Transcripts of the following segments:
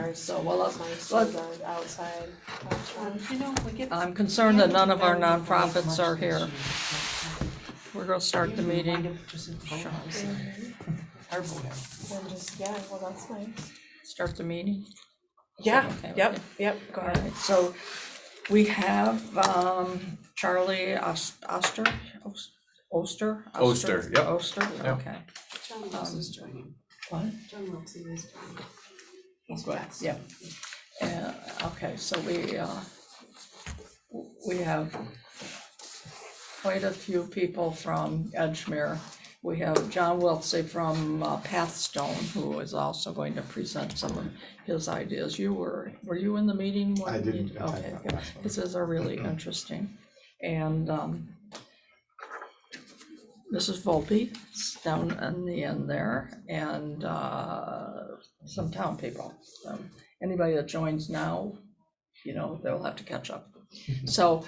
ours. So, well, Nice with the outside restaurant. I'm concerned that none of our nonprofits are here. We're gonna start the meeting. Sure. And just, yeah, well, that's nice. Start the meeting. Yeah, Okay, yep, yep, go All ahead. right, so we have Charlie Oster, Yep. Oster, Yep. okay. John Wilkes is joining. What? John Wilkes is joining. He's what? Yeah. Okay, so we have quite a few people from Edgemere. We have John Wiltsey from Pathstone, who is also going to present some of his ideas. Were you in the meeting? when I didn't he- attend Okay, that good. last one. His are really interesting. And Mrs. Volpe is down in the end there, and some town people. Anybody that joins now, they'll have to catch up. So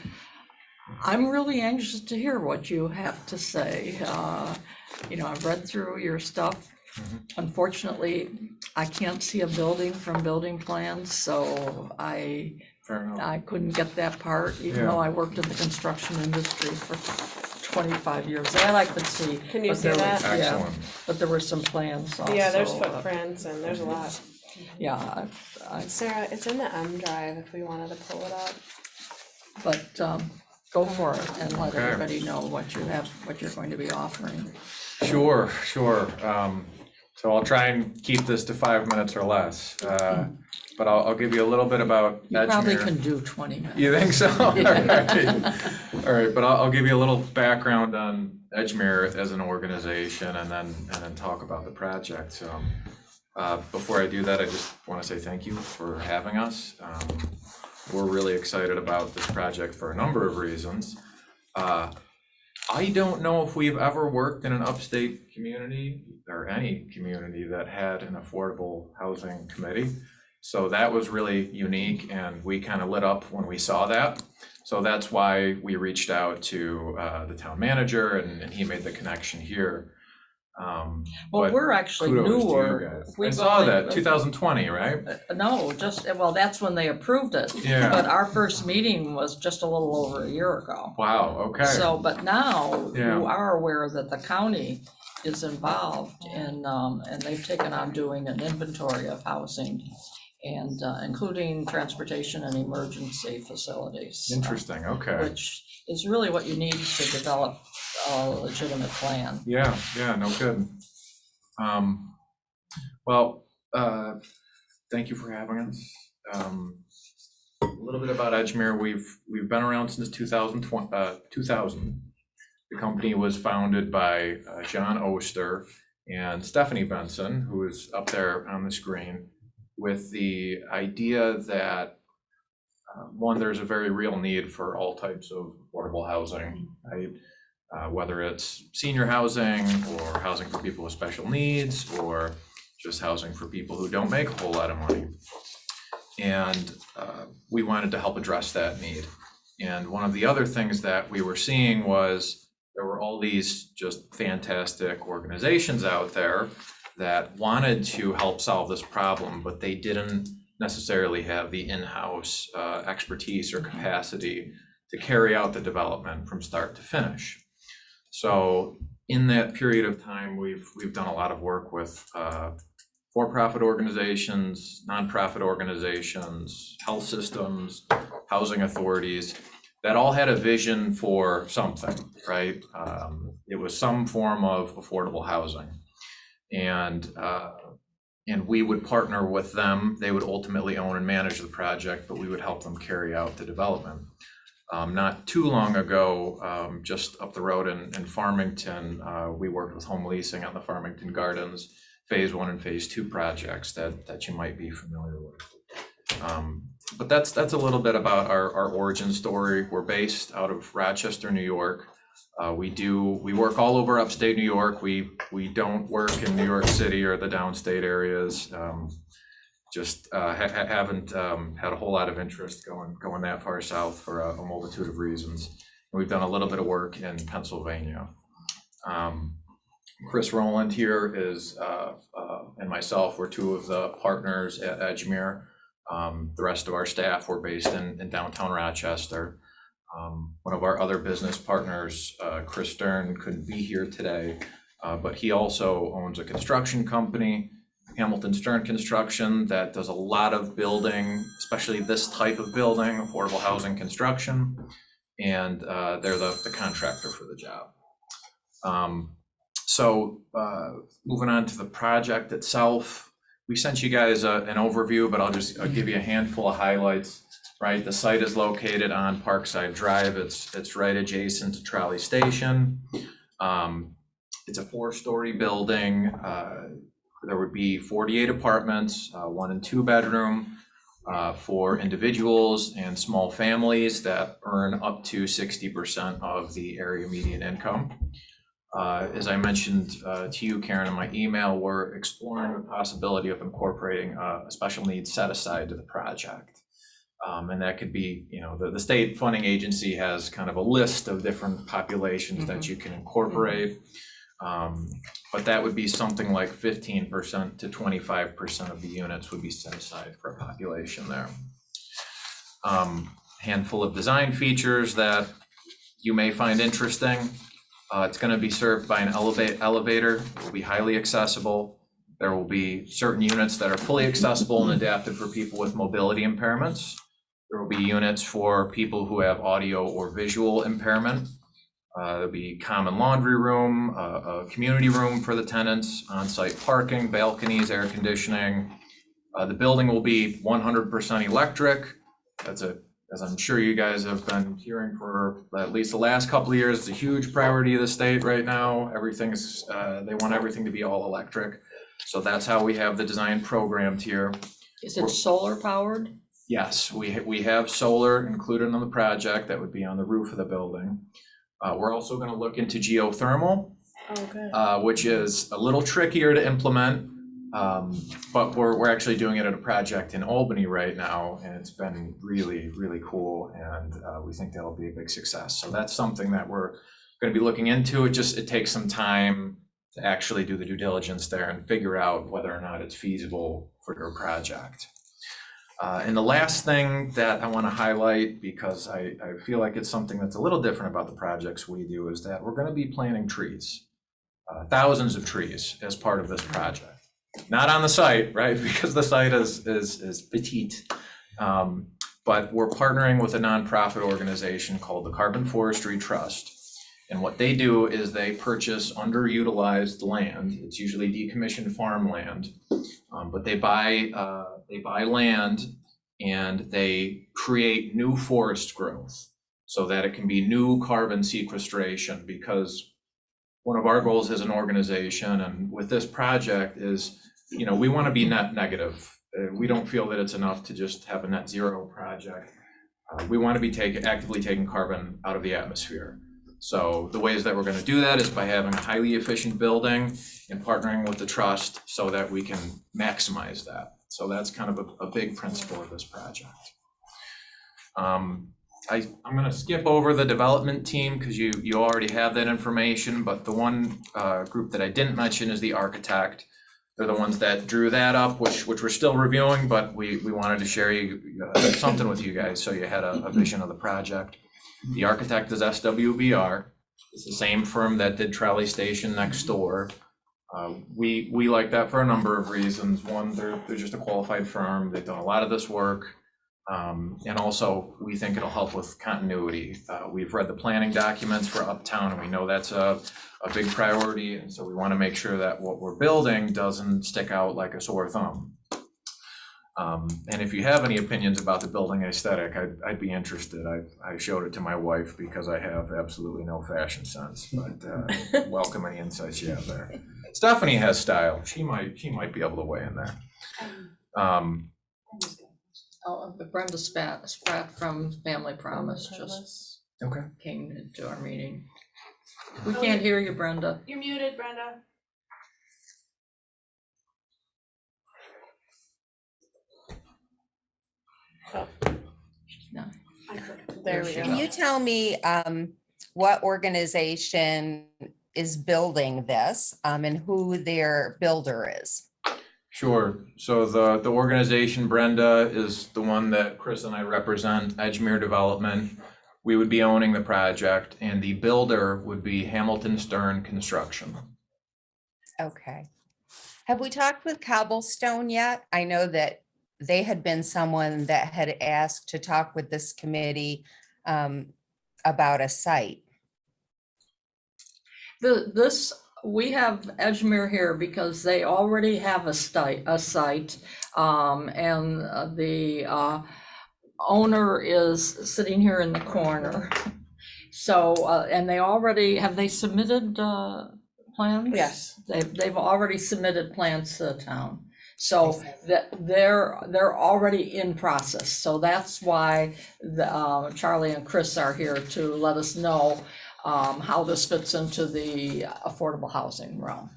I'm really anxious to hear what you have to say. I've read through your stuff. Unfortunately, I can't see a building from building plans, so I Fair enough. couldn't get that part, even Yeah. though I worked in the construction industry for 25 years. That I could see. Can you but see there that? was- yeah, Excellent. But there were some plans also. Yeah, there's footprints and there's a lot. Yeah, Sarah, it's in the M drive if we wanted to pull it up. but go for it and let Okay. everybody know what you're going to be offering. Sure. So I'll try and keep this to 5 minutes or less. But I'll give you a little bit about You probably Edgemere. can do 20 minutes. You think so? All right, but I'll give you a little background on Edgemere as an organization and then talk about the project. So before I do that, I just want to say thank you for having us. We're really excited about this project for a number of reasons. I don't know if we've ever worked in an upstate community or any community that had an affordable housing committee. So that was really unique, and we kind of lit up when we saw that. So that's why we reached out to the town manager, and he made the connection here. Well, But we're actually kudos to you newer. guys. I We've saw only- that, 2020, right? No, well, that's when they approved it. Yeah. But our first meeting was just a little over a year ago. Wow, okay. So, but now Yeah. you are aware that the county is involved in, and they've taken on doing an inventory of housing and including transportation and emergency facilities. Interesting, okay. Which is really what you need to develop a legitimate plan. Yeah, no good. Well, thank you for having us. A little bit about Edgemere. We've been around since 2000. The company was founded by John Oster and Stephanie Benson, who is up there on the screen, with the idea that one, there's a very real need for all types of affordable housing, right? Whether it's senior housing or housing for people with special needs or just housing for people who don't make a whole lot of money. And we wanted to help address that need. And one of the other things that we were seeing was there were all these just fantastic organizations out there that wanted to help solve this problem, but they didn't necessarily have the in-house expertise or capacity to carry out the development from start to finish. So in that period of time, we've done a lot of work with for-profit organizations, nonprofit organizations, health systems, housing authorities that all had a vision for something, right? It was some form of affordable housing. And we would partner with them. They would ultimately own and manage the project, but we would help them carry out the development. Not too long ago, just up the road in Farmington, we worked with Home Leasing on the Farmington Gardens Phase 1 and Phase 2 projects that you might be familiar with. But that's a little bit about our origin story. We're based out of Rochester, New York. We work all over upstate New York. We don't work in New York City or the downstate areas. Haven't had a whole lot of interest going that far south for a multitude of reasons. And we've done a little bit of work in Pennsylvania. Chris Rowland here is, and myself, we're two of the partners at Edgemere. The rest of our staff were based in downtown Rochester. One of our other business partners, Chris Stern, couldn't be here today, but he also owns a construction company, Hamilton Stern Construction, that does a lot of building, especially this type of building, affordable housing construction, and they're the contractor for the job. So moving on to the project itself, we sent you guys an overview, but I'll give you a handful of highlights. Right, the site is located on Parkside Drive. It's right adjacent to Trolley Station. It's a 4-story building. There would be 48 apartments, 1 and 2 bedroom for individuals and small families that earn up to 60% of the area median income. As I mentioned to you, Karen, in my email, we're exploring the possibility of incorporating a special needs set aside to the project. And that could be, you know, the state funding agency has kind of a list of different populations that you can incorporate. But that would be something like 15% to 25% of the units would be set aside for a population there. Handful of design features that you may find interesting. It's going to be served by an elevator. It will be highly accessible. There will be certain units that are fully accessible and adapted for people with mobility impairments. There will be units for people who have audio or visual impairment. There'll be common laundry room, a community room for the tenants, on-site parking, balconies, air conditioning. The building will be 100% electric. That's as I'm sure you guys have been hearing for at least the last couple of years, it's a huge priority of the state right now. Everything's, they want everything to be all electric. So that's how we have the design programmed here. Is it solar powered? Yes, we have solar included on the project that would be on the roof of the building. We're also going to look into geothermal, which is a little trickier to implement, but we're actually doing it at a project in Albany right now, and it's been really, really cool, and we think that'll be a big success. So that's something that we're going to be looking into. It takes some time to actually do the due diligence there and figure out whether or not it's feasible for your project. And the last thing that I want to highlight, because I feel like it's something that's a little different about the projects we do, is that we're going to be planting trees, thousands of trees as part of this project. Not on the site, right? Because the site is petite. But we're partnering with a nonprofit organization called the Carbon Forestry Trust. And what they do is they purchase underutilized land. It's usually decommissioned farmland, but they buy land and they create new forest growth so that it can be new carbon sequestration. Because one of our goals as an organization and with this project is, you know, we want to be net negative. We don't feel that it's enough to just have a net zero project. We want to be actively taking carbon out of the atmosphere. So the ways that we're going to do that is by having a highly efficient building and partnering with the trust so that we can maximize that. So that's kind of a big principle of this project. I'm going to skip over the development team because you already have that information, but the one group that I didn't mention is the architect. They're the ones that drew that up, which we're still reviewing, but we wanted to share something with you guys so you had a vision of the project. The architect is SWBR. It's the same firm that did Trolley Station next door. We like that for a number of reasons. One, they're just a qualified firm. They've done a lot of this work. And also, we think it'll help with continuity. We've read the planning documents for Uptown, and we know that's a big priority. And so we want to make sure that what we're building doesn't stick out like a sore thumb. And if you have any opinions about the building aesthetic, I'd be interested. I showed it to my wife because I have absolutely no fashion sense, but welcome any insights you have there. Stephanie has style. She might be able to weigh in there. Brenda Spratt from Family Promise just Okay. came into our meeting. We can't hear you, Brenda. You're muted, Brenda. No. There we There go. Can you tell me what organization is building this, and who their builder is. Sure. So the organization, Brenda, is the one that Chris and I represent, Edgemere Development. We would be owning the project, and the builder would be Hamilton Stern Construction. Okay. Have we talked with Cobblestone yet? I know that they had been someone that had asked to talk with this committee about a site. We have Edgemere here because they already have a site, and the owner is sitting here in the corner. So, and have they submitted plans? Yes. They've already submitted plans to the town. So they're already in process. So that's why Charlie and Chris are here to let us know how this fits into the affordable housing realm.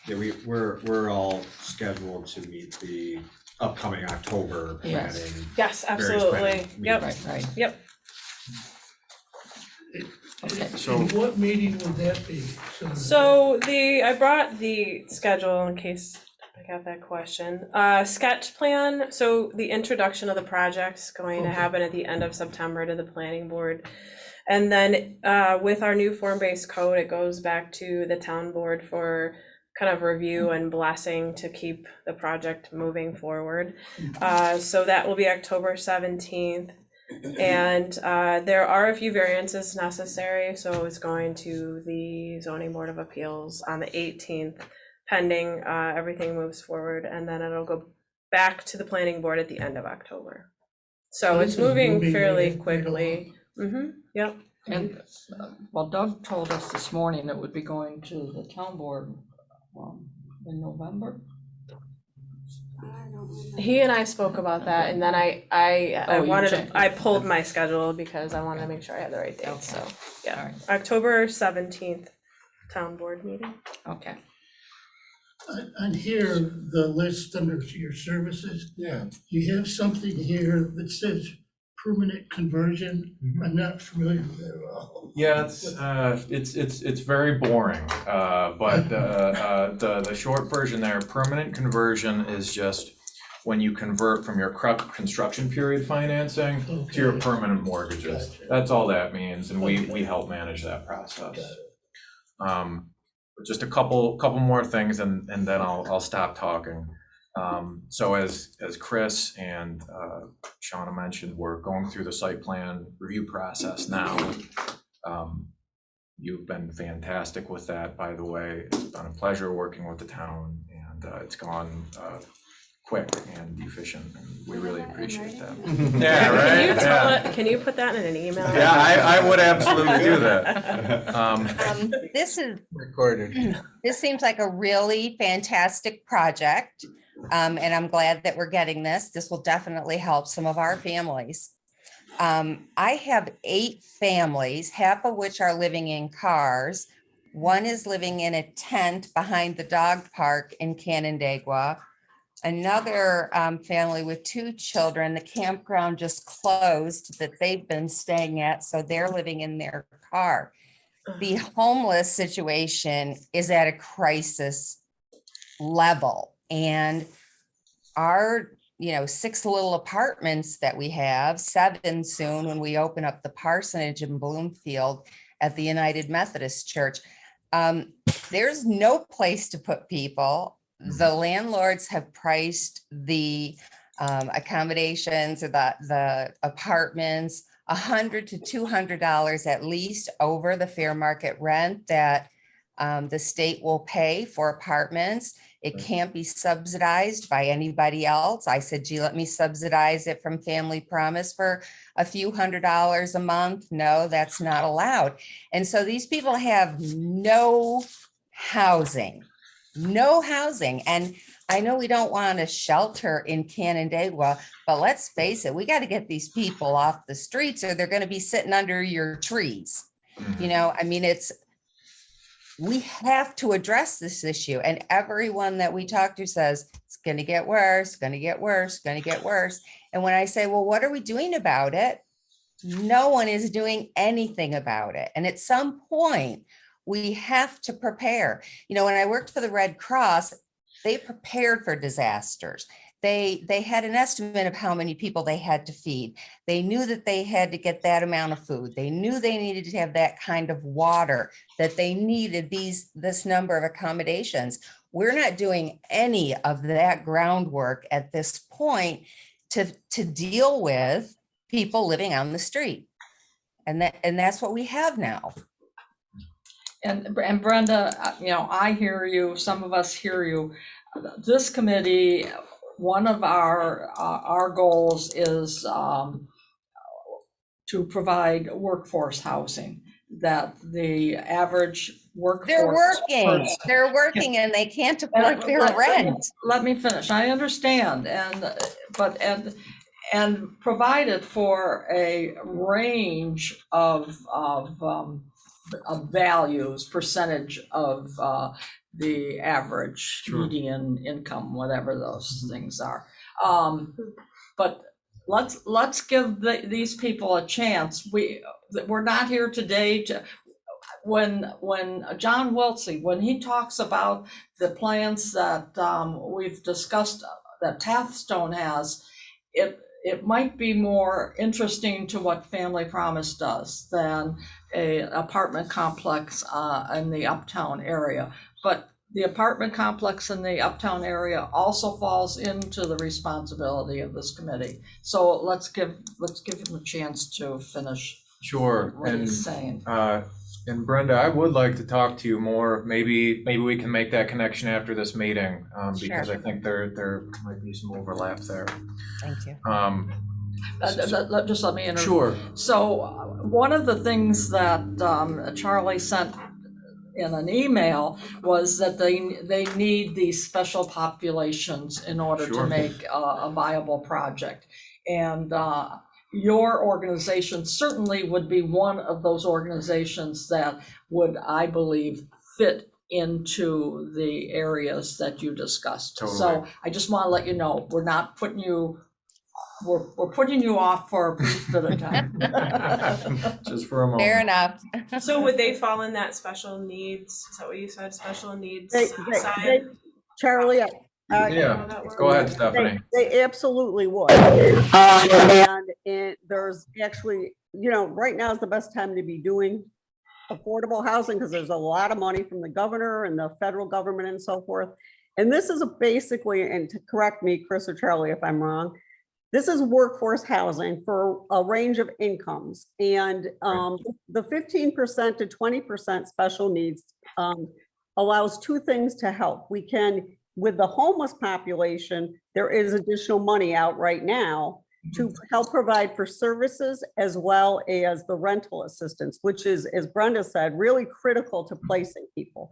Yeah, we're all scheduled to meet the upcoming October Yes. planning. Yes, various absolutely. planning Yep. meetings. Right. Yep. Okay. So What meeting would that be? So I brought the schedule in case I got that question. Sketch plan, so the introduction of the project's going to Okay. happen at the end of September to the planning board. And then with our new form-based code, it goes back to the town board for kind of review and blessing to keep the project moving forward. So that will be October 17th. And there are a few variances necessary, so it's going to the zoning board of appeals on the 18th, pending everything moves forward, and then it'll go back to the planning board at the end of October. So So it's this is moving moving fairly right quickly. Yep. And, well, Doug told us this morning it would be going to the town board in November. He and I spoke about that, and then I you wanted checked. I pulled my schedule because I wanted to make sure I had the right date. So yeah, All right. October 17th, town board meeting. Okay. On here, the list under your services, you have something here that says permanent conversion. I'm not familiar with that at all. yeah, it's very boring, but the short version there, permanent conversion is just when you convert from your construction period financing to your Okay. permanent mortgages. Gotcha. That's all that means, and we Okay. help manage that process. Got it. But just a couple more things, and then I'll stop talking. So as Chris and Shauna mentioned, we're going through the site plan review process now. You've been fantastic with that, by the way. It's been a pleasure working with the town, and it's gone quick and efficient, and we really appreciate that. Yeah, Can you right? tell Yeah, it? Can you put that in an email? yeah, I would absolutely do that. This seems like a really fantastic project. And I'm glad that we're getting this. This will definitely help some of our families. I have 8 families, half of which are living in cars. One is living in a tent behind the dog park in Canandaigua. Another family with 2 children, the campground just closed that they've been staying at, so they're living in their car. The homeless situation is at a crisis level, and our 6 little apartments that we have, 7 soon when we open up the parsonage in Bloomfield at the United Methodist Church, there's no place to put people. The landlords have priced the accommodations or the apartments $100 to $200 at least over the fair market rent that the state will pay for apartments. It can't be subsidized by anybody else. I said, gee, let me subsidize it from Family Promise for a few $100s a month. No, that's not allowed. And so these people have no housing. And I know we don't want a shelter in Canandaigua, but let's face it, we got to get these people off the streets or they're going to be sitting under your trees. We have to address this issue, and everyone that we talk to says it's going to get worse, going to get worse, going to get worse. And when I say, well, what are we doing about it? No one is doing anything about it. And at some point, we have to prepare. You know, when I worked for the Red Cross, they prepared for disasters. They had an estimate of how many people they had to feed. They knew that they had to get that amount of food. They knew they needed to have that kind of water, that they needed this number of accommodations. We're not doing any of that groundwork at this point to deal with people living on the street. And that's what we have now. And Brenda, you know, I hear you, some of us hear you. This committee, one of our goals is to provide workforce housing, that the average workforce. They're working and they can't afford their rent. Let me finish. I understand, and provided for a range of values, percentage of the average Sure. median income, whatever those things are. But let's give these people a chance. We're not here today to, when John Wiltsey, when he talks about the plans that we've discussed that Tathstone has, it might be more interesting to what Family Promise does than a apartment complex in the uptown area. But the apartment complex in the uptown area also falls into the responsibility of this committee. So let's give him a chance to finish Sure, what he's saying. and Brenda, I would like to talk to you more. Maybe we can make that connection after this meeting, because I think there might be some overlap there. Thank you. Just let me interrupt. Sure. So one of the things that Charlie sent in an email was that they need these special populations in order to Sure. make a viable project. And your organization certainly would be one of those organizations that would, I believe, fit into the areas that you discussed. Totally. So I just want to let you know, we're not putting you, we're putting you off for a brief bit of time. Just for a moment. Fair enough. So would they fall in that special needs, is that what you said, special needs They, side? Charlie, Yeah, go ahead, Stephanie. they absolutely would. And there's actually, you know, right now is the best time to be doing affordable housing because there's a lot of money from the governor and the federal government and so forth. And this is basically, and to correct me, Chris or Charlie, if I'm wrong, this is workforce housing for a range of incomes. And the 15% to 20% special needs allows two things to help. We can, with the homeless population, there is additional money out right now to help provide for services as well as the rental assistance, which is, as Brenda said, really critical to placing people.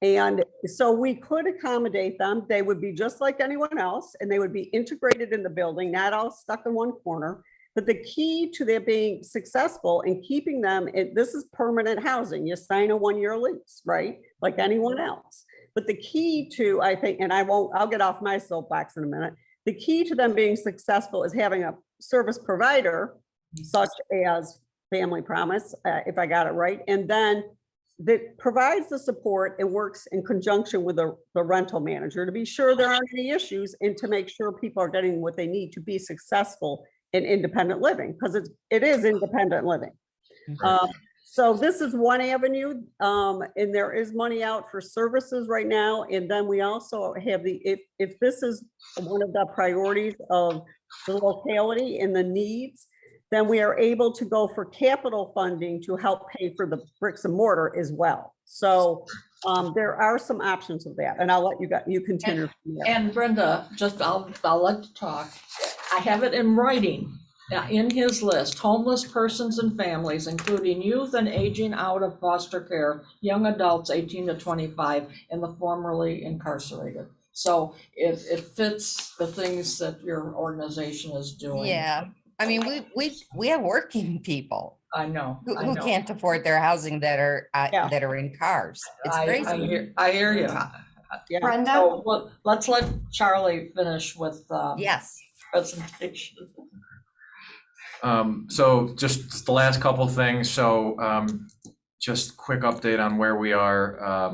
And so we could accommodate them. They would be just like anyone else, and they would be integrated in the building, not all stuck in one corner. But the key to their being successful and keeping them, this is permanent housing. You sign a 1-year lease, right? Like anyone else. But the key to, I think, and I'll get off my soapbox in a minute. The key to them being successful is having a service provider, such as Family Promise, if I got it right, and then that provides the support and works in conjunction with the rental manager to be sure there aren't any issues and to make sure people are getting what they need to be successful in independent living, because it is independent living. Right. So this is one avenue, and there is money out for services right now. And then we also have if this is one of the priorities of the locality and the needs, then we are able to go for capital funding to help pay for the bricks and mortar as well. So there are some options of that, and I'll let you continue. from there. And Brenda, just I'll let you talk. I have it in writing in his list: homeless persons and families, including youth and aging out of foster care, young adults 18 to 25, and the formerly incarcerated. So it fits the things that your organization is doing. Yeah, I mean, we have working people I know. who can't afford their housing that are in cars. It's crazy. I hear you. Yeah. Brenda, So let's let Charlie finish with Yes. presentation. So just the last couple things. So just quick update on where we are.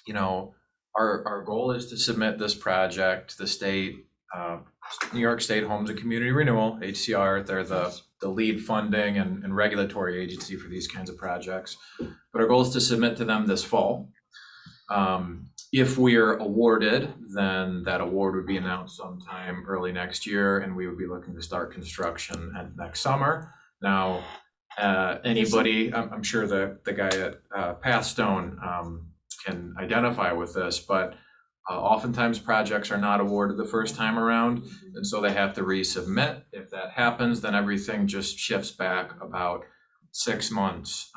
You know, our goal is to submit this project to the state, New York State Homes and Community Renewal, HCR. They're the lead funding and regulatory agency for these kinds of projects. But our goal is to submit to them this fall. If we're awarded, then that award would be announced sometime early next year, and we would be looking to start construction next summer. Now, anybody, I'm sure the guy at Pathstone can identify with this, but oftentimes projects are not awarded the first time around, and so they have to resubmit. If that happens, then everything just shifts back about 6 months.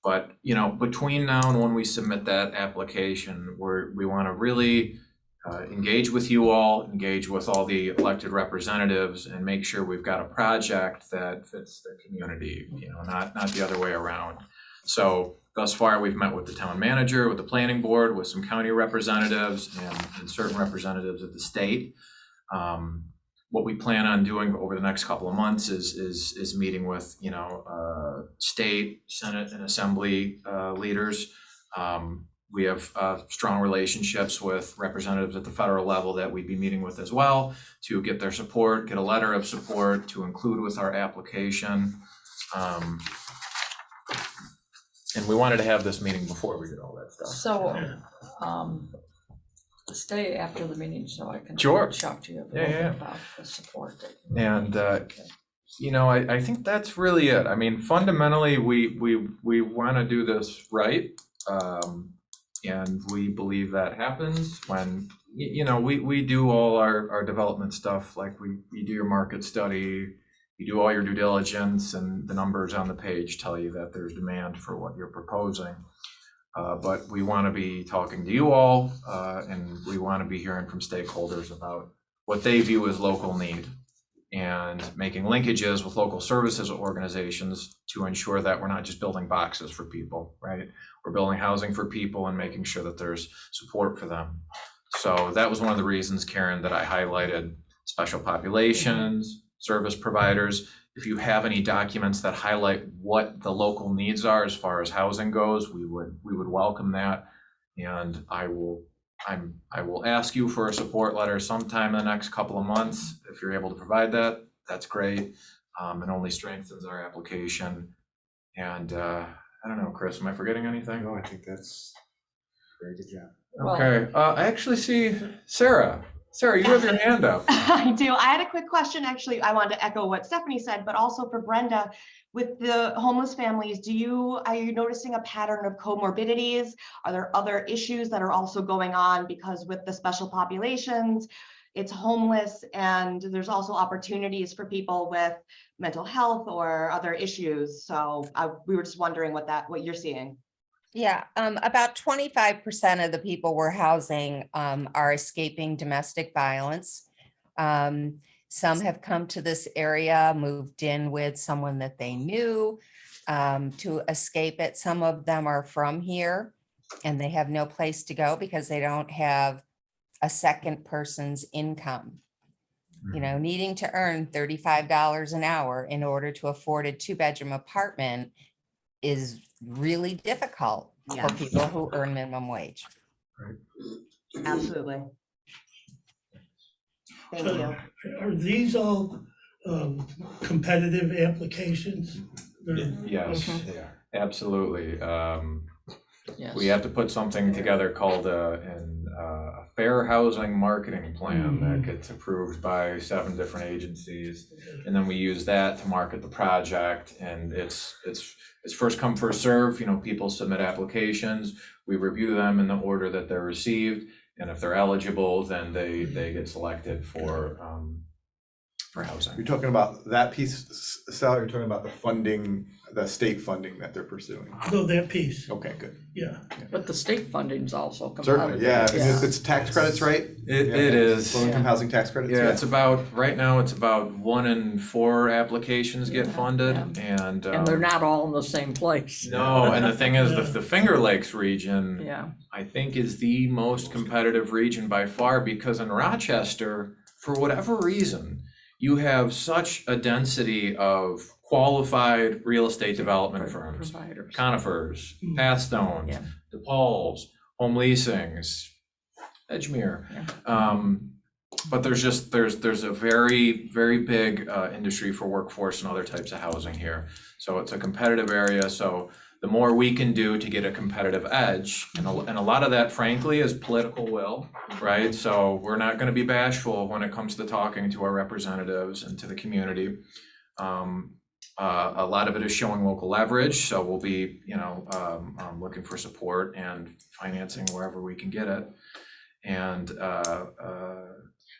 But you know, between now and when we submit that application, we want to really engage with you all, engage with all the elected representatives, and make sure we've got a project that fits the community. You know, not the other way around. So thus far, we've met with the town manager, with the planning board, with some county representatives, and certain representatives of the state. What we plan on doing over the next couple of months is meeting with, you know, state, Senate, and Assembly leaders. We have strong relationships with representatives at the federal level that we'd be meeting with as well to get their support, get a letter of support to include with our application. And we wanted to have this meeting before we did all that stuff. So, stay after the meeting so I can Sure. talk to you a Yeah, little yeah. bit about the support. And you know, I think that's really it. I mean, fundamentally, we want to do this right, and we believe that happens when you know we do all our development stuff. Like you do your market study, you do all your due diligence, and the numbers on the page tell you that there's demand for what you're proposing. But we want to be talking to you all, and we want to be hearing from stakeholders about what they view as local need, and making linkages with local services organizations to ensure that we're not just building boxes for people, right? We're building housing for people and making sure that there's support for them. So that was one of the reasons, Karen, that I highlighted special populations, service providers. If you have any documents that highlight what the local needs are as far as housing goes, we would welcome that. And I will ask you for a support letter sometime in the next couple of months. If you're able to provide that, that's great. It only strengthens our application. And I don't know, Chris, am I forgetting anything? No, I think that's a very good job. Well- Okay, I actually see Sarah. Sarah, you have your hand up. I do. I had a quick question. Actually, I wanted to echo what Stephanie said, but also for Brenda, with the homeless families, are you noticing a pattern of comorbidities? Are there other issues that are also going on? Because with the special populations, it's homeless, and there's also opportunities for people with mental health or other issues. So we were just wondering what you're seeing. Yeah, about 25% of the people we're housing are escaping domestic violence. Some have come to this area, moved in with someone that they knew to escape it. Some of them are from here and they have no place to go because they don't have a second person's income. You know, needing to earn $35 an hour in order to afford a 2-bedroom apartment is really difficult Yeah. for people who earn minimum wage. Absolutely. Thank you. Are these all competitive applications? Yes, Okay. They are. absolutely. Yes. We have to put something together called a fair housing marketing plan that gets approved by 7 different agencies. And then we use that to market the project, and it's first come, first serve. You know, people submit applications, we review them in the order that they're received, and if they're eligible, then they get selected for housing. You're talking about that piece, Sal, you're talking about the funding, the state funding that they're pursuing. So that piece, Okay, good. yeah. But the state funding's also Certainly, competitive. yeah, Yeah. it's tax credits, right? It Yeah, is. Low-income housing tax credits. Yeah, it's about, right now, it's about 1 in 4 applications get Yeah, funded, yeah. and And they're not all in the same place. no, and the thing is, the Finger Lakes region, Yeah, I think, is the most competitive region by far, because in Rochester, for whatever reason, you have such a density of qualified real estate development firms, Providers. Conifers, Pathstone, Yeah. DePaul's, Home Leasings, Edgemere. But there's a very, very big industry for workforce and other types of housing here. So it's a competitive area. So the more we can do to get a competitive edge, and a lot of that frankly is political will, right? So we're not gonna be bashful when it comes to talking to our representatives and to the community. A lot of it is showing local leverage, so we'll be, looking for support and financing wherever we can get it. And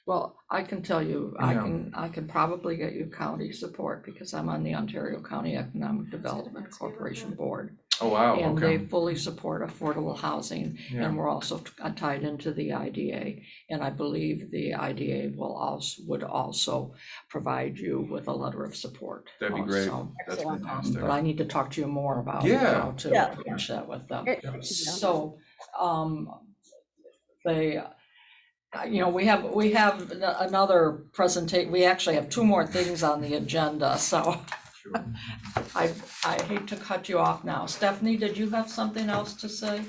Well, I can tell you, Yeah. I can probably get you county support because I'm on the Ontario County Economic Development Corporation Board. oh wow, And they okay, fully support affordable housing, Yeah. and we're also tied into the IDA. And I believe the IDA would also provide you with a letter of support. that'd be great. also. That's Excellent. fantastic. But I need to talk to you more about Yeah. how to Yeah. arrange that with them. Yeah. So, we have another presentation. We actually have two more things on the agenda, so Sure. I hate to cut you off now. Stephanie, did you have something else to say?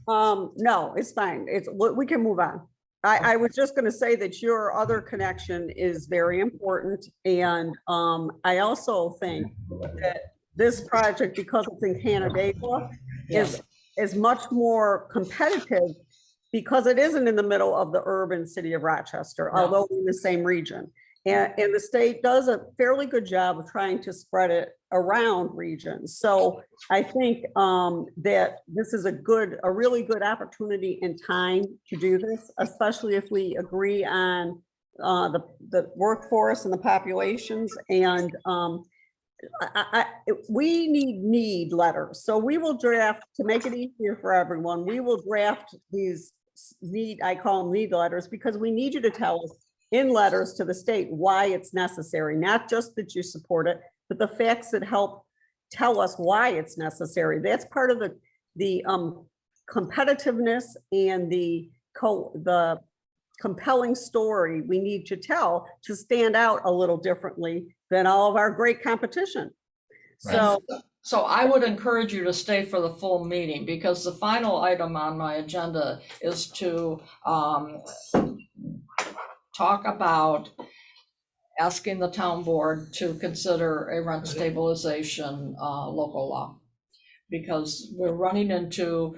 No, it's fine. We can move on. I was just gonna say that your other connection is very important. And, I also think that this project, because it's in Canandaigua, is much more competitive because it isn't in the middle of the urban city of Rochester, No. although in the same region. And the state does a fairly good job of trying to spread it around regions. So I think that this is a really good opportunity and time to do this, especially if we agree on the workforce and the populations. And we need letters. So we will draft, to make it easier for everyone, we will draft these I call them need letters, because we need you to tell us in letters to the state why it's necessary, not just that you support it, but the facts that help tell us why it's necessary. That's part of the competitiveness and the compelling story we need to tell to stand out a little differently than all of our great competition. So I would encourage you to stay for the full meeting, because the final item on my agenda is to talk about asking the town board to consider a rent stabilization local law. Because we're running into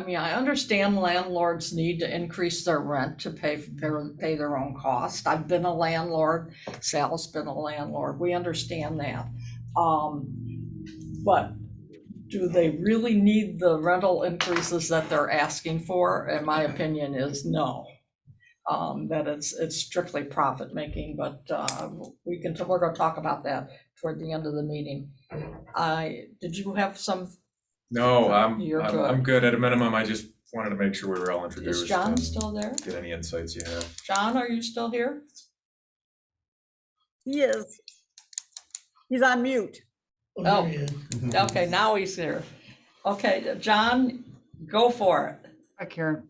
I understand landlords need to increase their rent to pay their own cost. I've been a landlord, Sal's been a landlord, we understand that. But do they really need the rental increases that they're asking for? And my opinion is no. That it's strictly profit making, but we're gonna talk about that toward the end of the meeting. Did you have some? No, I'm You're good. At a minimum, I just wanted to make sure we were all introduced. Is John and still there? Get any insights you have. John, are you still here? He is. He's on mute. Oh, okay, now he's here. Okay, John, go for it. Hi, Karen.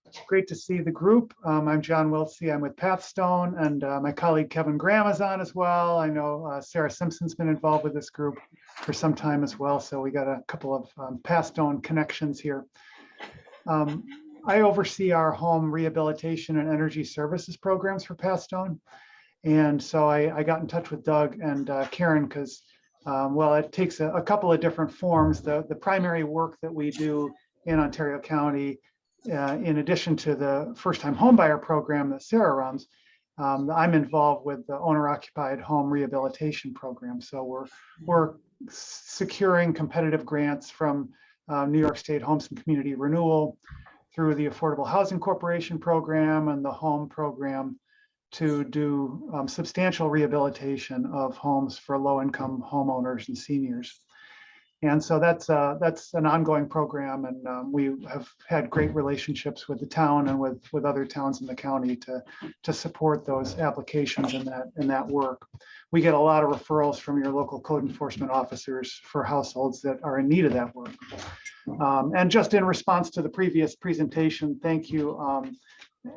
It's great to see the group. I'm John Wiltsey. I'm with Pathstone, and my colleague Kevin Graham is on as well. I know Sarah Simpson's been involved with this group for some time as well, so we got a couple of Pathstone connections here. I oversee our home rehabilitation and energy services programs for Pathstone. And so I got in touch with Doug and Karen because, it takes a couple of different forms. The primary work that we do in Ontario County, in addition to the first-time homebuyer program that Sarah runs, I'm involved with the owner-occupied home rehabilitation program. So we're securing competitive grants from New York State Homes and Community Renewal through the Affordable Housing Corporation program and the home program to do substantial rehabilitation of homes for low-income homeowners and seniors. And so that's an ongoing program, and we have had great relationships with the town and with other towns in the county to support those applications in that work. We get a lot of referrals from your local code enforcement officers for households that are in need of that work. And just in response to the previous presentation, thank you,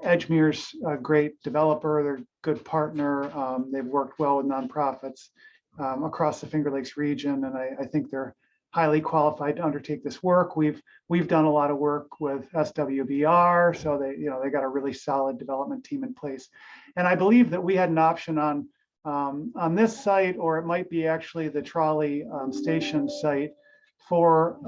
Edgemere's a great developer, they're a good partner. They've worked well with nonprofits across the Finger Lakes region, and I think they're highly qualified to undertake this work. We've done a lot of work with SWBR, so they got a really solid development team in place. And I believe that we had an option on this site, or it might be actually the trolley station site, for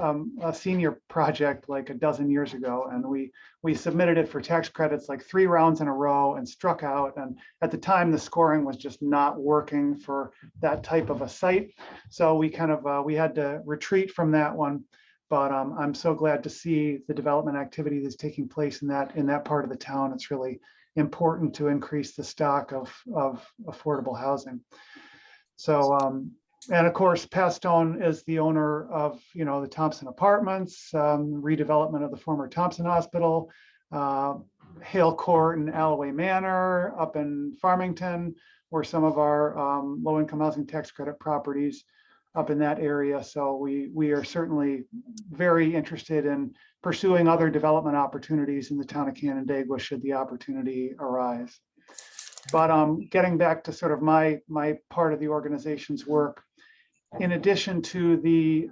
a senior project like a dozen years ago. And we submitted it for tax credits like 3 rounds in a row and struck out. And at the time, the scoring was just not working for that type of a site. So we kind of, we had to retreat from that one. But I'm so glad to see the development activity that's taking place in that part of the town. It's really important to increase the stock of affordable housing. So, and of course, Pat Stone is the owner of, the Thompson Apartments, redevelopment of the former Thompson Hospital, Hale Court and Alloway Manor up in Farmington, where some of our low-income housing tax credit properties up in that area. So we are certainly very interested in pursuing other development opportunities in the town of Canandaigua should the opportunity arise. But getting back to sort of my part of the organization's work, in addition to the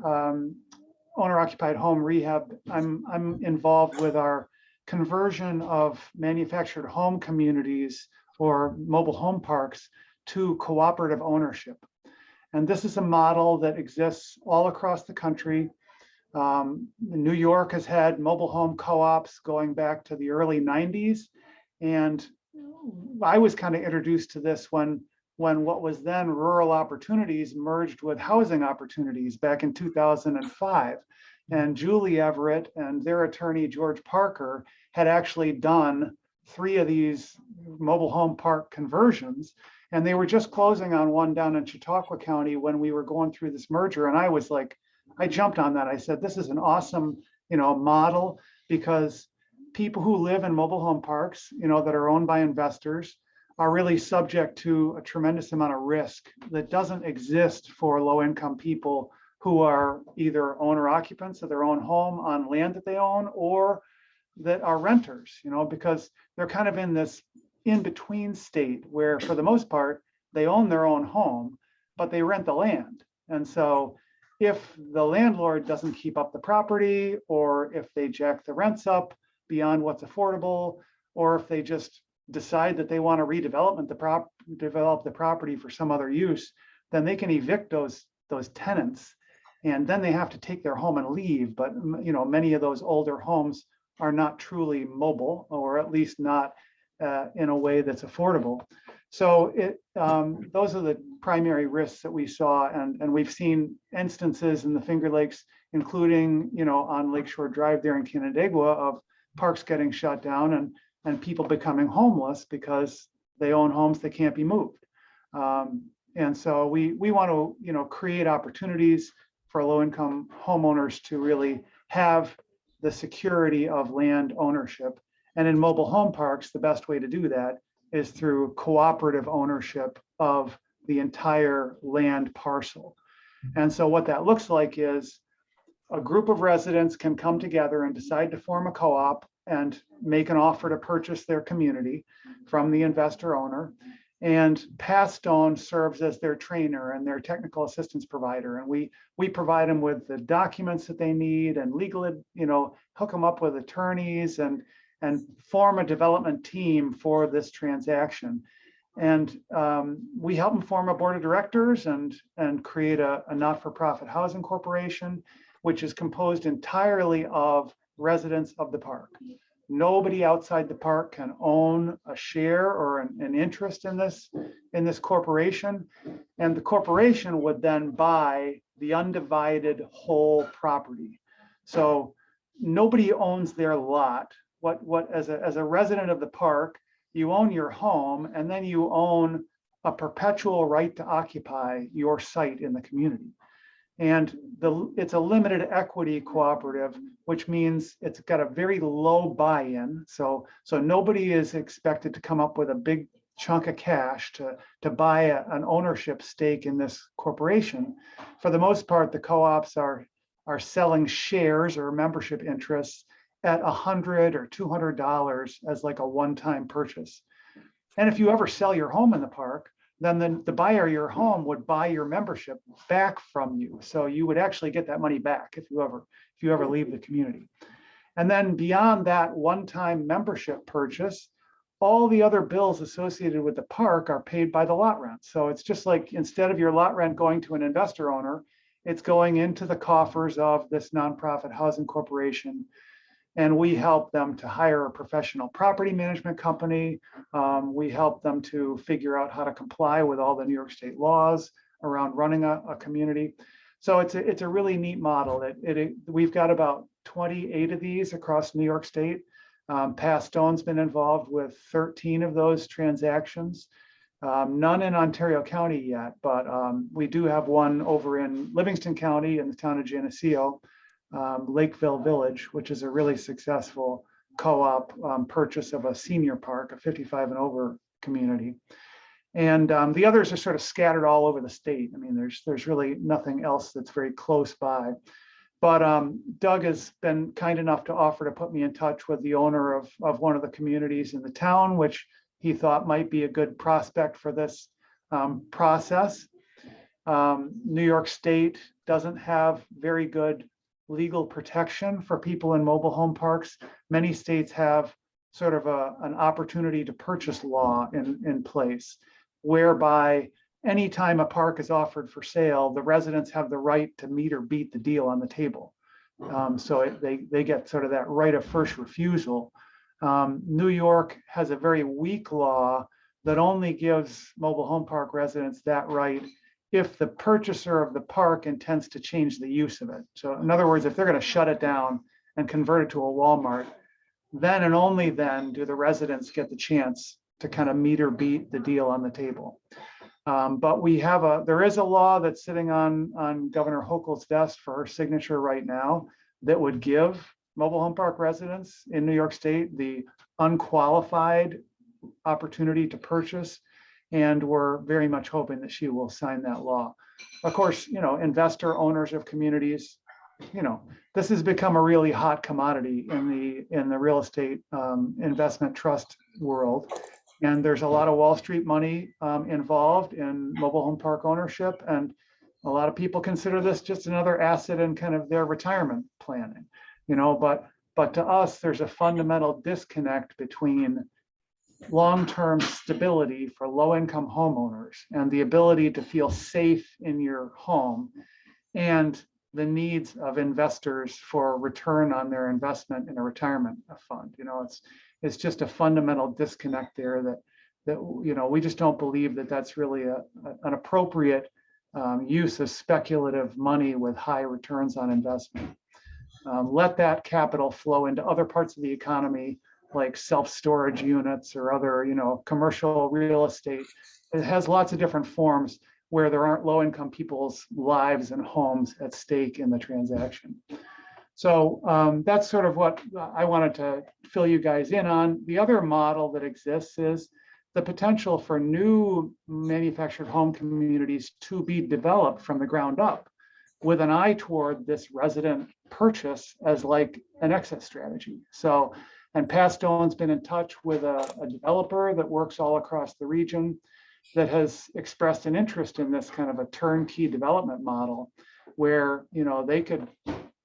owner-occupied home rehab, I'm involved with our conversion of manufactured home communities or mobile home parks to cooperative ownership. And this is a model that exists all across the country. New York has had mobile home co-ops going back to the early 90s. And I was kind of introduced to this when what was then Rural Opportunities merged with Housing Opportunities back in 2005. And Julie Everett and their attorney, George Parker, had actually done 3 of these mobile home park conversions. And they were just closing on one down in Chautauqua County when we were going through this merger. And I was like, I jumped on that. I said, this is an awesome, model, because people who live in mobile home parks, that are owned by investors, are really subject to a tremendous amount of risk that doesn't exist for low-income people who are either owner occupants of their own home on land that they own, or that are renters, because they're kind of in this in-between state where, for the most part, they own their own home, but they rent the land. And so if the landlord doesn't keep up the property, or if they jack the rents up beyond what's affordable, or if they just decide that they want to develop the property for some other use, then they can evict those tenants, and then they have to take their home and leave. But many of those older homes are not truly mobile, or at least not in a way that's affordable. So those are the primary risks that we saw, and we've seen instances in the Finger Lakes, including on Lakeshore Drive there in Canandaigua, of parks getting shut down and people becoming homeless because they own homes that can't be moved. And so we want to create opportunities for low-income homeowners to really have the security of land ownership. And in mobile home parks, the best way to do that is through cooperative ownership of the entire land parcel. And so what that looks like is a group of residents can come together and decide to form a co-op and make an offer to purchase their community from the investor owner. And Pat Stone serves as their trainer and their technical assistance provider. And we provide them with the documents that they need and legal, hook them up with attorneys and form a development team for this transaction. And we help them form a board of directors and create a not-for-profit housing corporation, which is composed entirely of residents of the park. Nobody outside the park can own a share or an interest in this corporation. And the corporation would then buy the undivided whole property. So nobody owns their lot. What as a resident of the park, you own your home, and then you own a perpetual right to occupy your site in the community. And it's a limited equity cooperative, which means it's got a very low buy-in. So nobody is expected to come up with a big chunk of cash to buy an ownership stake in this corporation. For the most part, the co-ops are selling shares or membership interests at $100 or $200 as like a one-time purchase. And if you ever sell your home in the park, then the buyer of your home would buy your membership back from you. So you would actually get that money back if you ever leave the community. And then beyond that one-time membership purchase, all the other bills associated with the park are paid by the lot rent. So it's just like, instead of your lot rent going to an investor owner, it's going into the coffers of this nonprofit housing corporation. And we help them to hire a professional property management company. We help them to figure out how to comply with all the New York State laws around running a community. So it's a really neat model. We've got about 28 of these across New York State. Pat Stone's been involved with 13 of those transactions. None in Ontario County yet, but we do have one over in Livingston County in the town of Geneseo, Lakeville Village, which is a really successful co-op purchase of a senior park, a 55 and over community. And the others are sort of scattered all over the state. I mean, there's really nothing else that's very close by. But Doug has been kind enough to offer to put me in touch with the owner of one of the communities in the town, which he thought might be a good prospect for this process. New York State doesn't have very good legal protection for people in mobile home parks. Many states have sort of an opportunity to purchase law in place, whereby anytime a park is offered for sale, the residents have the right to meet or beat the deal on the table. So they get sort of that right of first refusal. New York has a very weak law that only gives mobile home park residents that right if the purchaser of the park intends to change the use of it. So in other words, if they're going to shut it down and convert it to a Walmart, then and only then do the residents get the chance to kind of meet or beat the deal on the table. But there is a law that's sitting on Governor Hochul's desk for her signature right now that would give mobile home park residents in New York State the unqualified opportunity to purchase. And we're very much hoping that she will sign that law. Of course, investor owners of communities, this has become a really hot commodity in the real estate investment trust world. And there's a lot of Wall Street money involved in mobile home park ownership. And a lot of people consider this just another asset in kind of their retirement planning, but to us, there's a fundamental disconnect between long-term stability for low-income homeowners and the ability to feel safe in your home and the needs of investors for return on their investment in a retirement fund. It's just a fundamental disconnect there that we just don't believe that that's really an appropriate use of speculative money with high returns on investment. Let that capital flow into other parts of the economy, like self-storage units or other, commercial real estate. It has lots of different forms where there aren't low-income people's lives and homes at stake in the transaction. So that's sort of what I wanted to fill you guys in on. The other model that exists is the potential for new manufactured home communities to be developed from the ground up with an eye toward this resident purchase as like an exit strategy. And Pat Stone's been in touch with a developer that works all across the region that has expressed an interest in this kind of a turnkey development model where, they could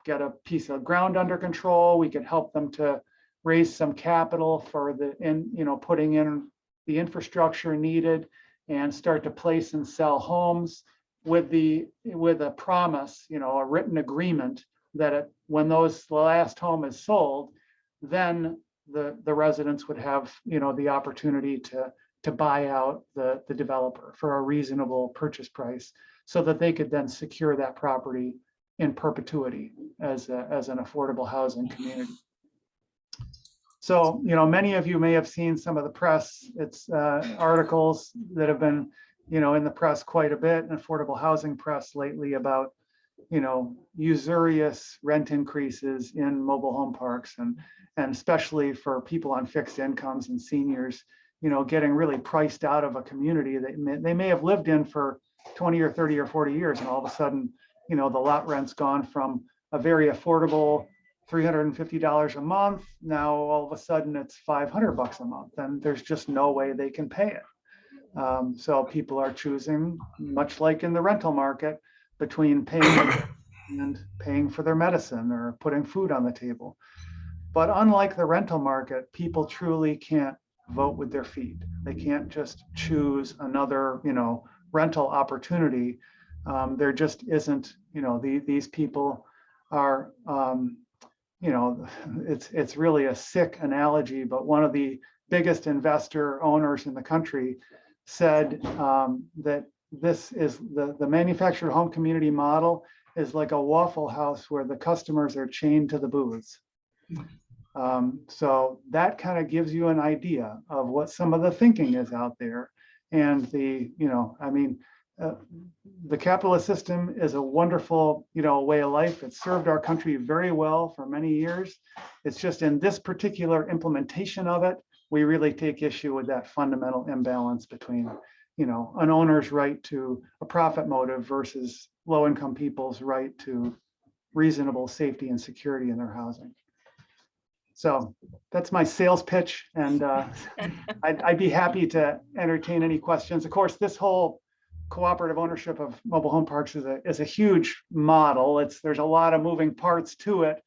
get a piece of ground under control. We could help them to raise some capital for putting in the infrastructure needed and start to place and sell homes with a promise, a written agreement that when the last home is sold, then the residents would have, the opportunity to buy out the developer for a reasonable purchase price so that they could then secure that property in perpetuity as an affordable housing community. So, many of you may have seen some of the press. It's articles that have been, in the press quite a bit, and affordable housing press lately about, usurious rent increases in mobile home parks and especially for people on fixed incomes and seniors, getting really priced out of a community that they may have lived in for 20 or 30 or 40 years. And all of a sudden, the lot rent's gone from a very affordable $350 a month. Now, all of a sudden it's $500 a month, and there's just no way they can pay it. So people are choosing, much like in the rental market, between paying and paying for their medicine or putting food on the table. But unlike the rental market, people truly can't vote with their feet. They can't just choose another, rental opportunity. There just isn't, these people are, it's really a sick analogy, but one of the biggest investor owners in the country said that this is the manufactured home community model is like a Waffle House where the customers are chained to the booths. So that kind of gives you an idea of what some of the thinking is out there. And the capitalist system is a wonderful, way of life. It's served our country very well for many years. It's just in this particular implementation of it, we really take issue with that fundamental imbalance between, an owner's right to a profit motive versus low-income people's right to reasonable safety and security in their housing. So that's my sales pitch, and I'd be happy to entertain any questions. Of course, this whole cooperative ownership of mobile home parks is a huge model. There's a lot of moving parts to it.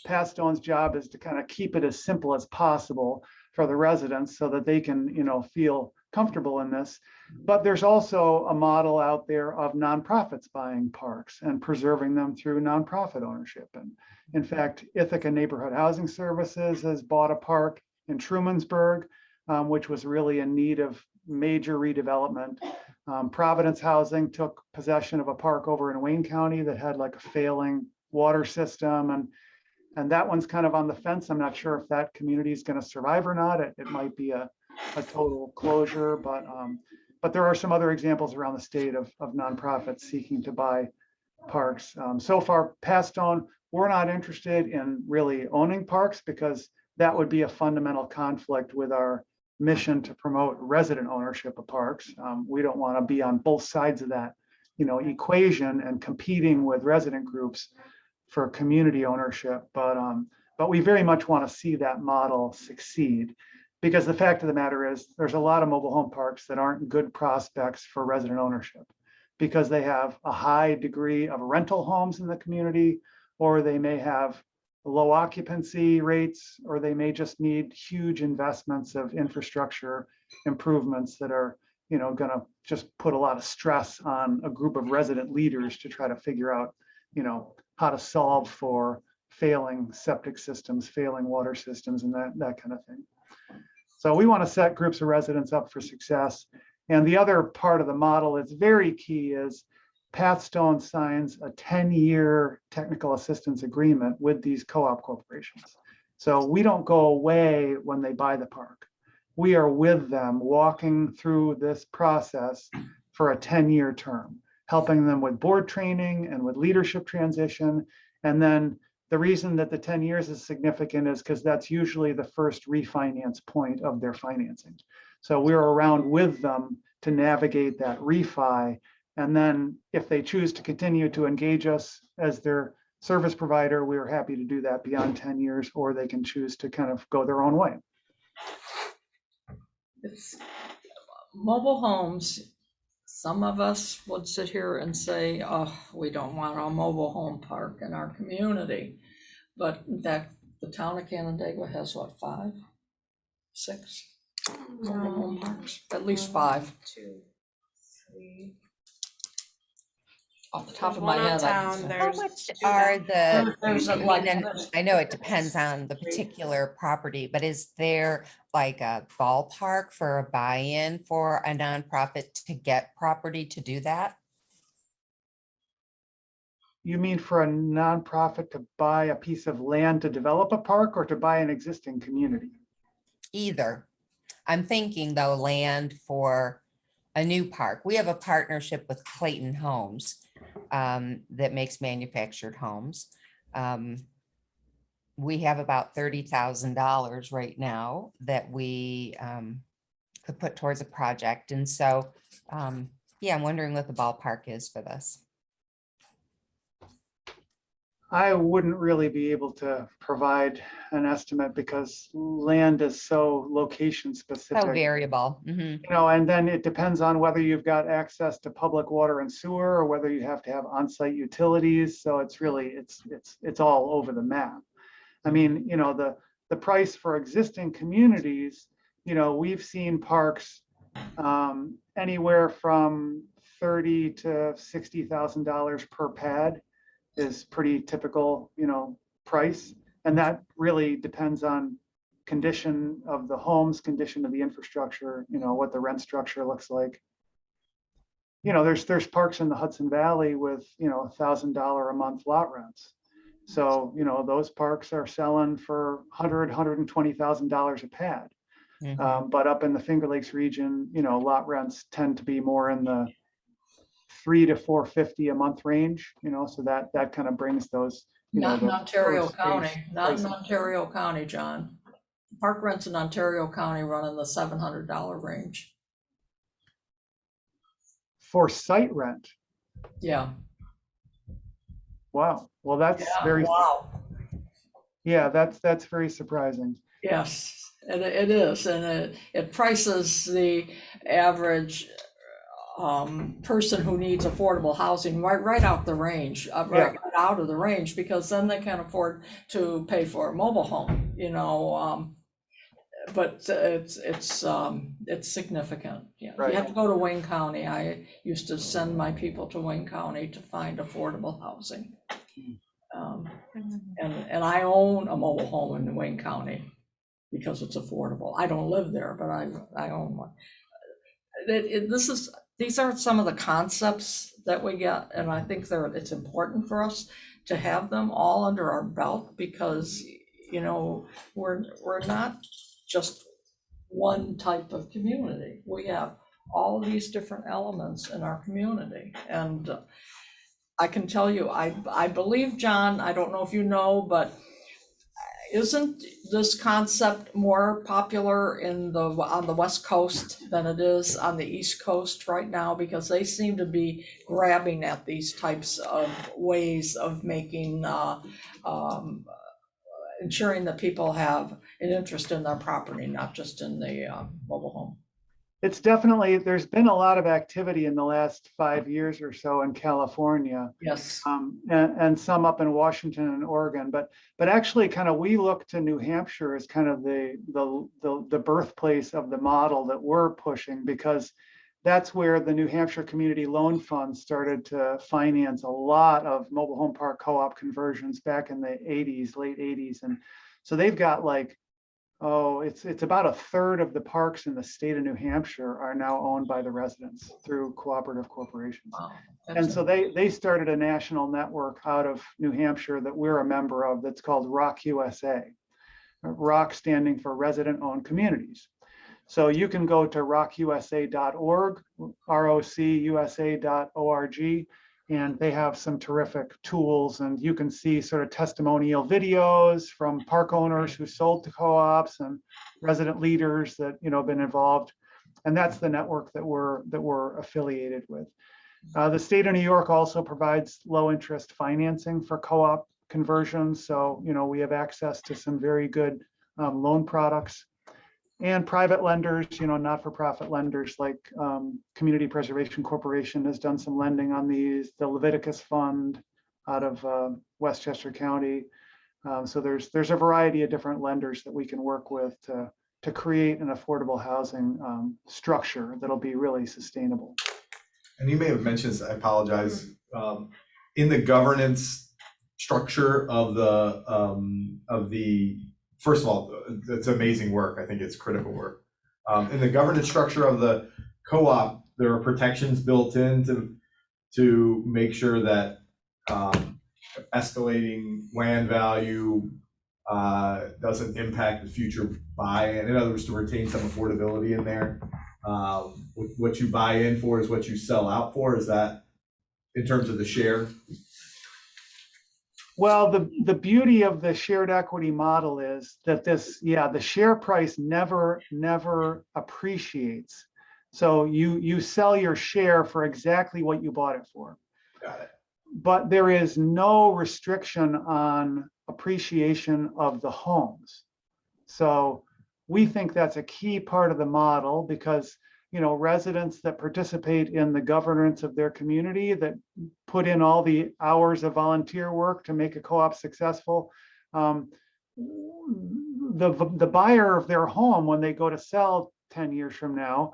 Pat Stone's job is to kind of keep it as simple as possible for the residents so that they can, feel comfortable in this. But there's also a model out there of nonprofits buying parks and preserving them through nonprofit ownership. And in fact, Ithaca Neighborhood Housing Services has bought a park in Trumansburg, which was really in need of major redevelopment. Providence Housing took possession of a park over in Wayne County that had like a failing water system. And that one's kind of on the fence. I'm not sure if that community is going to survive or not. It might be a total closure, but there are some other examples around the state of nonprofits seeking to buy parks. So far, Pat Stone, we're not interested in really owning parks because that would be a fundamental conflict with our mission to promote resident ownership of parks. We don't want to be on both sides of that, equation and competing with resident groups for community ownership. But we very much want to see that model succeed, because the fact of the matter is there's a lot of mobile home parks that aren't good prospects for resident ownership because they have a high degree of rental homes in the community, or they may have low occupancy rates, or they may just need huge investments of infrastructure improvements that are, going to just put a lot of stress on a group of resident leaders to try to figure out, how to solve for failing septic systems, failing water systems, and that kind of thing. So we want to set groups of residents up for success. And the other part of the model that's very key is Pat Stone signs a 10-year technical assistance agreement with these co-op corporations. So we don't go away when they buy the park. We are with them walking through this process for a 10-year term, helping them with board training and with leadership transition. And then the reason that the 10 years is significant is because that's usually the first refinance point of their financing. So we're around with them to navigate that refi. And then if they choose to continue to engage us as their service provider, we're happy to do that beyond 10 years, or they can choose to kind of go their own way. It's mobile homes. Some of us would sit here and say, oh, we don't want a mobile home park in our community. But in fact, the town of Canandaigua has what, 5, 6 mobile home parks? At least 5. 2, 3. Off the top There's of my one head. uptown, How there's much 2 are down- the, There's I like, mean, and I know it depends on the particular property, but is there like a ballpark for a buy-in for a nonprofit to get property to do that? You mean for a nonprofit to buy a piece of land to develop a park, or to buy an existing community? Either. I'm thinking though, land for a new park. We have a partnership with Clayton Homes that makes manufactured homes. We have about $30,000 right now that we could put towards a project. And so, yeah, I'm wondering what the ballpark is for this. I wouldn't really be able to provide an estimate because land is so location So specific. variable. Mhm. You know, and then it depends on whether you've got access to public water and sewer or whether you have to have on-site utilities. So it's really, it's all over the map. I mean, you know, the price for existing communities, you know, we've seen parks anywhere from $30,000 to $60,000 per pad is pretty typical, you know, price. And that really depends on condition of the homes, condition of the infrastructure, you know, what the rent structure looks like. You know, there's parks in the Hudson Valley with, you know, $1,000 a month lot rents. So, you know, those parks are selling for $120,000 a pad. Mhm. But up in the Finger Lakes region, you know, lot rents tend to be more in the $300 to $450 a month range, you know, so that kind of brings those, you know, Not in those Ontario first County, phase not in prices. Ontario County, John. Park rents in Ontario County run in the $700 range. For site rent. Yeah, Wow. Well, that's yeah, very, wow. yeah, that's very surprising. Yes, it is, and it prices the average person who needs affordable housing right out the range, right out of the range, because then they can afford to pay for a mobile home, you know. But it's significant. Yeah, Right. you have to go to Wayne County. I used to send my people to Wayne County to find affordable housing. And I own a mobile home in Wayne County because it's affordable. I don't live there, but I own one. These are some of the concepts that we get, and I think it's important for us to have them all under our belt because, you know, we're not just one type of community. We have all these different elements in our community. And I can tell you, I believe, John, I don't know if you know, but isn't this concept more popular on the West Coast than it is on the East Coast right now? Because they seem to be grabbing at these types of ways of making, ensuring that people have an interest in their property, not just in the mobile home. It's definitely, there's been a lot of activity in the last 5 years or so in California. Yes. And some up in Washington and Oregon, but actually kind of we look to New Hampshire as kind of the birthplace of the model that we're pushing, because that's where the New Hampshire Community Loan Fund started to finance a lot of mobile home park co-op conversions back in the 80s, late 80s. And so they've got like, it's about a third of the parks in the state of New Hampshire are now owned by the residents through cooperative corporations. Wow. And so they started a national network out of New Hampshire that we're a member of that's called ROC USA. ROC standing for Resident Owned Communities. So you can go to rocusa.org, rocusa.org, and they have some terrific tools, and you can see sort of testimonial videos from park owners who sold to co-ops and resident leaders that, you know, been involved. And that's the network that we're affiliated with. The state of New York also provides low interest financing for co-op conversions. So, you know, we have access to some very good loan products. And private lenders, you know, not-for-profit lenders like Community Preservation Corporation has done some lending on these, the Leviticus Fund out of Westchester County. So there's a variety of different lenders that we can work with to create an affordable housing structure that'll be really sustainable. And you may have mentioned this, I apologize, in the governance structure of the first of all, it's amazing work. I think it's critical work. In the governance structure of the co-op, there are protections built in to make sure that escalating land value doesn't impact the future buy-in. In other words, to retain some affordability in there. What you buy in for is what you sell out for. Is that in terms of the share? Well, the beauty of the shared equity model is that the share price never appreciates. So you sell your share for exactly what you bought it for. Got it. But there is no restriction on appreciation of the homes. So we think that's a key part of the model because, you know, residents that participate in the governance of their community, that put in all the hours of volunteer work to make a co-op successful, the buyer of their home, when they go to sell 10 years from now,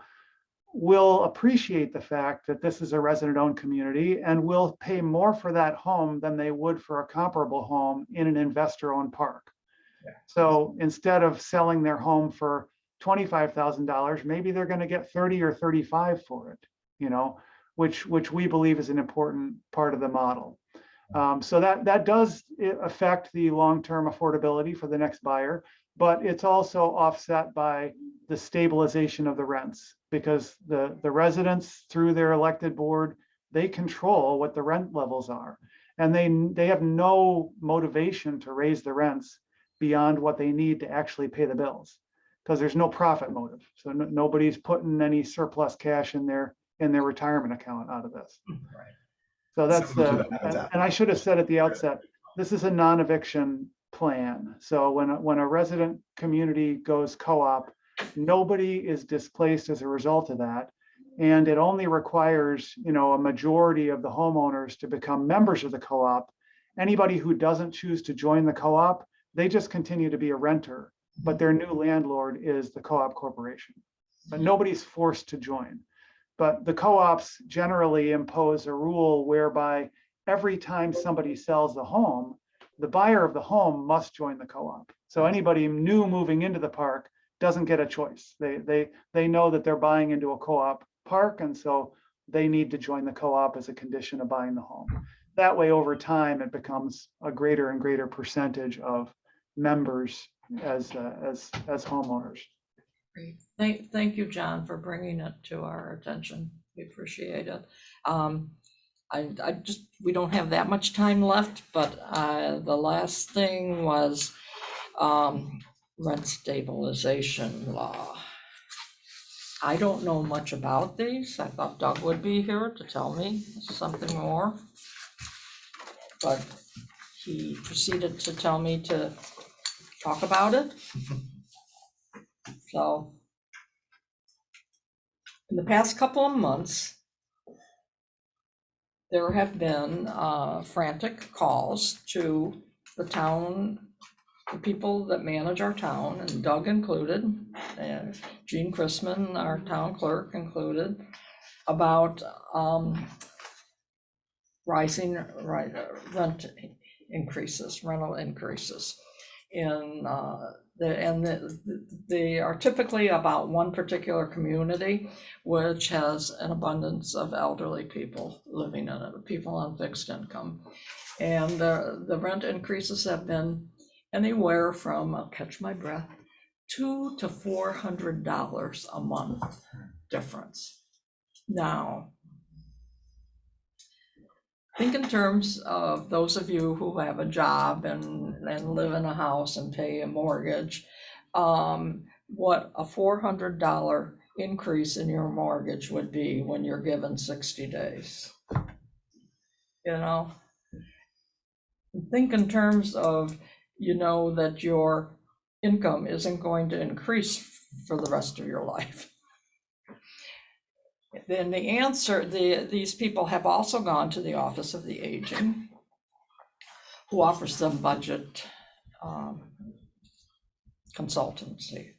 will appreciate the fact that this is a resident-owned community and will pay more for that home than they would for a comparable home in an investor-owned park. Yeah. So instead of selling their home for $25,000, maybe they're going to get 30 or 35 for it, you know, which we believe is an important part of the model. So that does affect the long-term affordability for the next buyer, but it's also offset by the stabilization of the rents, because the residents, through their elected board, they control what the rent levels are. And they have no motivation to raise the rents beyond what they need to actually pay the bills, because there's no profit motive. So nobody's putting any surplus cash in their retirement account out of this. Right. So that's Similar to that. and I should have said at the outset, this is a non-eviction plan. So when a resident community goes co-op, nobody is displaced as a result of that. And it only requires, you know, a majority of the homeowners to become members of the co-op. Anybody who doesn't choose to join the co-op, they just continue to be a renter, but their new landlord is the co-op corporation. But nobody's forced to join. But the co-ops generally impose a rule whereby every time somebody sells the home, the buyer of the home must join the co-op. So anybody new moving into the park doesn't get a choice. They know that they're buying into a co-op park, and so they need to join the co-op as a condition of buying the home. That way, over time, it becomes a greater and greater percentage of members as homeowners. Great. Thank you, John, for bringing it to our attention. We appreciate it. We don't have that much time left, but the last thing was rent stabilization law. I don't know much about these. I thought Doug would be here to tell me something more, but he proceeded to tell me to talk about it. So in the past couple of months, there have been frantic calls to the town, the people that manage our town, and Doug included, and Jean Chrisman, our town clerk, included, about rising rent increases, rental increases. They are typically about one particular community, which has an abundance of elderly people living in it, people on fixed income. And the rent increases have been anywhere from, I'll catch my breath, $200 to $400 a month difference. Now, think in terms of those of you who have a job and live in a house and pay a mortgage, what a $400 increase in your mortgage would be when you're given 60 days. You know, think in terms of, you know, that your income isn't going to increase for the rest of your life. Then the answer, these people have also gone to the Office of the Aging, who offers them budget consultancy,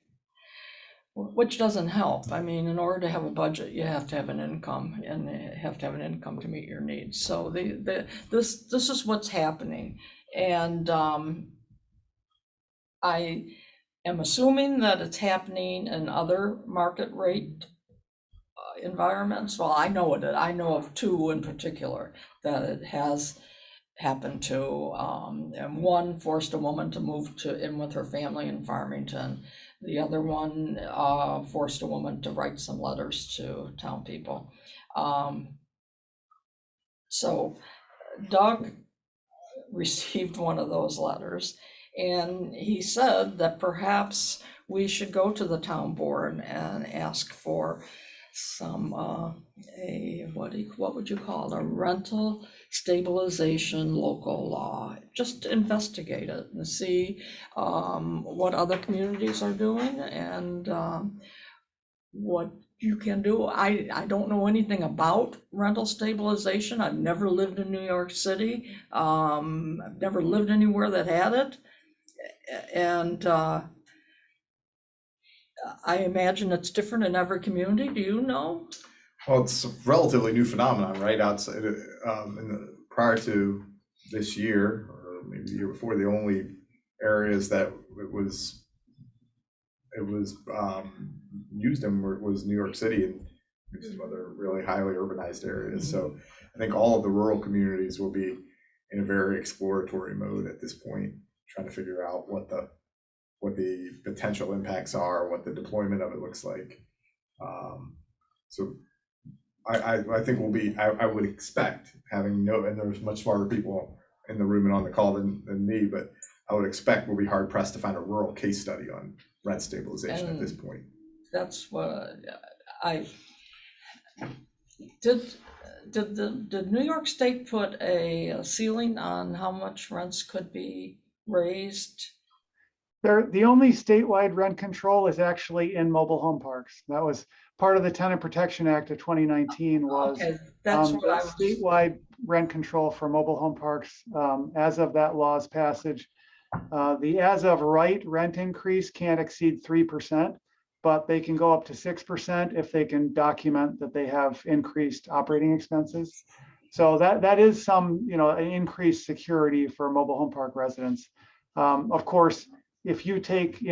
which doesn't help. I mean, in order to have a budget, you have to have an income, and you have to have an income to meet your needs. So this is what's happening, and I am assuming that it's happening in other market rate environments. Well, I know of two in particular that it has happened to, and one forced a woman to move in with her family in Farmington. The other one forced a woman to write some letters to town people. So Doug received one of those letters, and he said that perhaps we should go to the town board and ask for some, what would you call it, a rental stabilization local law. Just investigate it and see what other communities are doing and what you can do. I don't know anything about rental stabilization. I've never lived in New York City. I've never lived anywhere that had it. And I imagine it's different in every community. Do you know? Well, it's a relatively new phenomenon, right? Outside, prior to this year, or maybe the year before, the only areas that it was used in was New York City and some other really highly urbanized areas. So I think all of the rural communities will be in a very exploratory mode at this point, trying to figure out what the potential impacts are, what the deployment of it looks like. So I think I would expect, having and there's much smarter people in the room and on the call than me, but I would expect we'll be hard pressed to find a rural case study on rent stabilization at this point. That's what did New York State put a ceiling on how much rents could be raised? The only statewide rent control is actually in mobile home parks. That was part of the Tenant Protection Act of 2019 was Okay, that's what I the was. statewide rent control for mobile home parks. As of that law's passage, the as of right rent increase can't exceed 3%, but they can go up to 6% if they can document that they have increased operating expenses. So that is some, an increased security for mobile home park residents. Of course, if you take,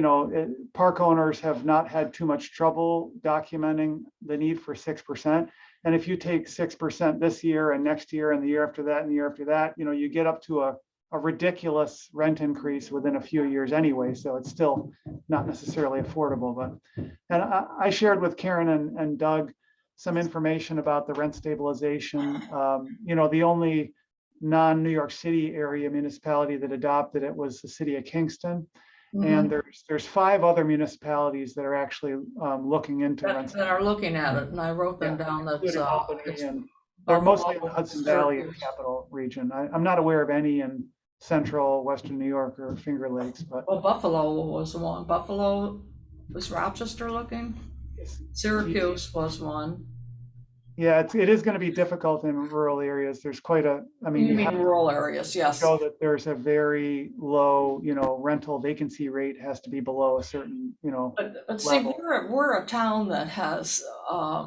park owners have not had too much trouble documenting the need for 6%. And if you take 6% this year and next year and the year after that and the year after that, you get up to a ridiculous rent increase within a few years anyway. So it's still not necessarily affordable. And I shared with Karen and Doug some information about the rent stabilization. The only non-New York City area municipality that adopted it was the city of Kingston. And there's 5 other municipalities that are actually looking into rent. That are looking at it, and I wrote them down. That's they're mostly in the Hudson Valley and Capital Region. I'm not aware of any in central Western New York or Finger Lakes, but. Well, Buffalo was one. Buffalo, was Rochester looking? Syracuse was one. Yeah, it is going to be difficult in rural areas. There's quite a, You mean rural areas, yes. Show that there's a very low, rental vacancy rate has to be below a certain, But see, we're a town that has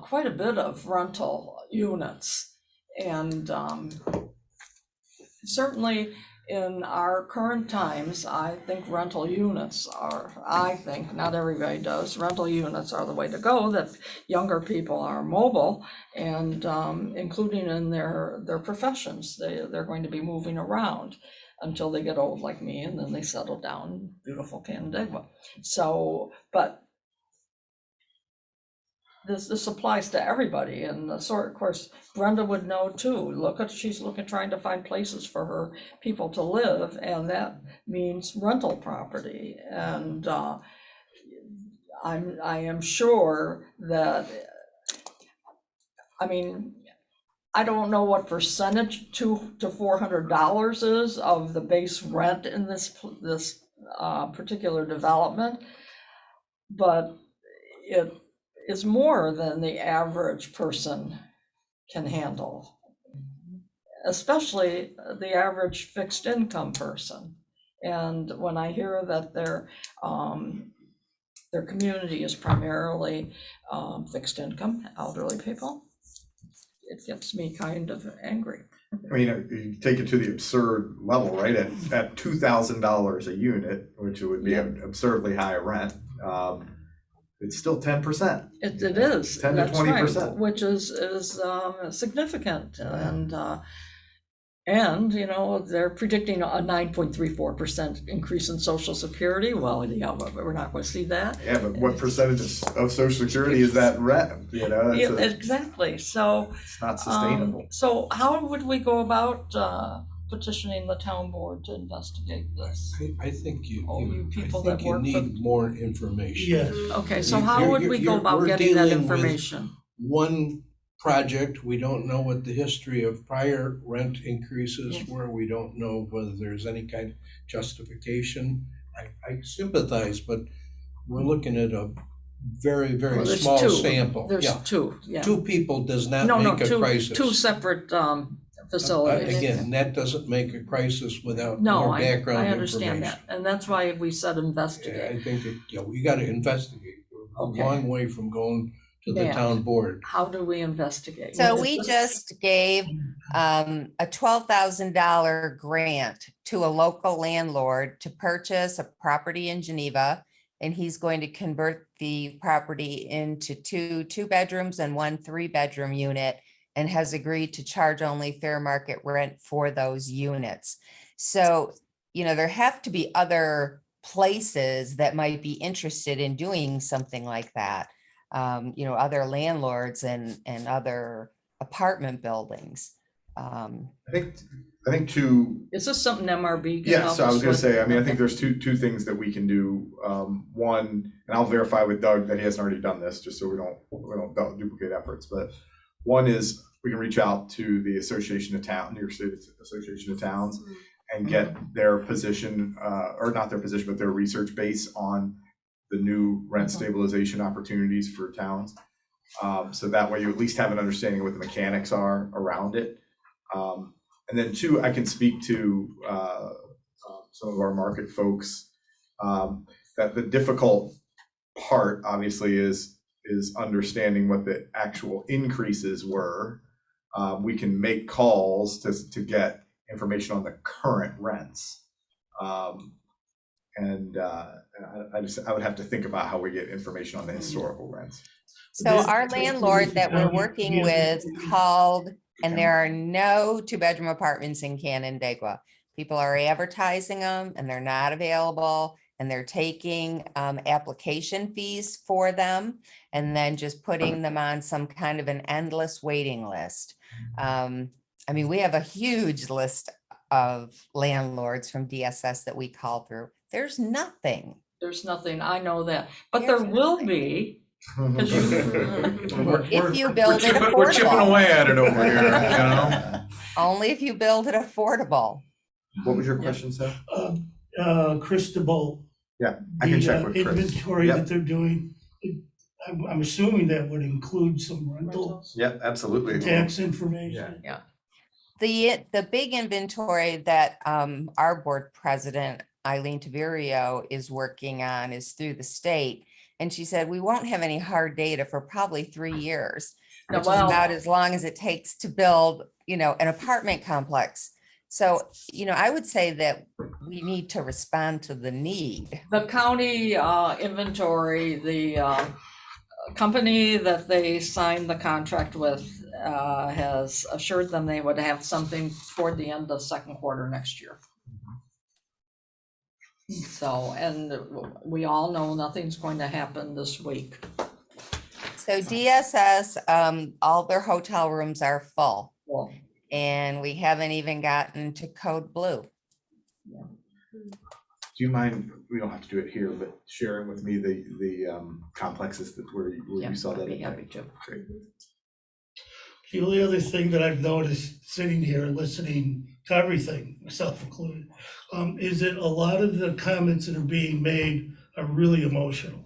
quite a bit of rental units. And certainly in our current times, I think rental units not everybody does, rental units are the way to go, that younger people are mobile and including in their professions. They're going to be moving around until they get old like me, and then they settle down in beautiful Canandaigua. So, but this applies to everybody, and of course, Brenda would know too. She's trying to find places for her people to live, and that means rental property. And I am sure that, I don't know what percentage $200 to $400 is of the base rent in this particular development, but it is more than the average person can handle, especially the average fixed income person. And when I hear that their community is primarily fixed income, elderly people, it gets me kind of angry. You take it to the absurd level, right? At $2,000 a unit, which would be an absurdly high rent, it's still 10%. It is 10 to 20%, right, which is significant, and they're predicting a 9.34% increase in Social Security. Well, we're not going to see that. Yeah, but what percentage of Social Security is that rent? Exactly. So it's not sustainable. So how would we go about petitioning the town board to investigate this? I think you need more information. Yes. Okay, so how would we go about getting that information? one project. We don't know what the history of prior rent increases Yes. were. We don't know whether there's any kind of justification. I sympathize, but we're looking at a very, Well, very there's small two. sample. There's Yeah, two, yeah. two people does not No, make a two crisis. separate facilities. Again, that doesn't make a crisis without No, more I background understand information. that, and that's why we said Yeah, investigate. I think that, yeah, we gotta investigate. We're a Okay. long way from going to the Yeah. town board. How do we investigate? So we just gave a $12,000 grant to a local landlord to purchase a property in Geneva. And he's going to convert the property into two bedrooms and 1 3-bedroom unit, and has agreed to charge only fair market rent for those units. So, there have to be other places that might be interested in doing something like that. Other landlords and other apartment buildings. I think two, Is this something MRB can yeah, help so I us was gonna with? say, I mean, I think there's two things that we can do. One, and I'll verify with Doug that he hasn't already done this, just so we don't duplicate efforts, but one is we can reach out to the Association of Town, New York State Association of Towns, and get their position, or not their position, but their research base on the new rent stabilization opportunities for towns. So that way you at least have an understanding of what the mechanics are around it. And then two, I can speak to some of our market folks, that the difficult part obviously is understanding what the actual increases were. We can make calls to get information on the current rents. And I would have to think about how we get information on the historical rents. So our landlord that we're working with called, and there are no 2-bedroom apartments in Canandaigua. People are advertising them and they're not available, and they're taking application fees for them and then just putting them on some kind of an endless waiting list. We have a huge list of landlords from DSS that we call through. There's nothing. There's nothing, I know that, but there There's will nothing. be. If you build it We're chipping affordable, away at it over here, you know? only if you build it affordable. What was your question, Seth? Cristobal. Yeah, I can check with Chris. Inventory Yep. that they're doing, I'm assuming that would include some rental Yep, absolutely. tax information. The big inventory that our board president, Eileen Tiberio, is working on is through the state. And she said, we won't have any hard data for probably 3 years, No, which is well- about as long as it takes to build, an apartment complex. So, I would say that we need to respond to the need. The county inventory, the company that they signed the contract with has assured them they would have something toward the end of second quarter next year. So, and we all know nothing's going to happen this week. So DSS, all their hotel rooms are full, Well, and we haven't even gotten to Code Blue. Do you mind, we don't have to do it here, but sharing with me the complexes where yeah, you saw I'd that? be happy to. Great. The only other thing that I've noticed sitting here listening to everything, myself included, is that a lot of the comments that are being made are really emotional.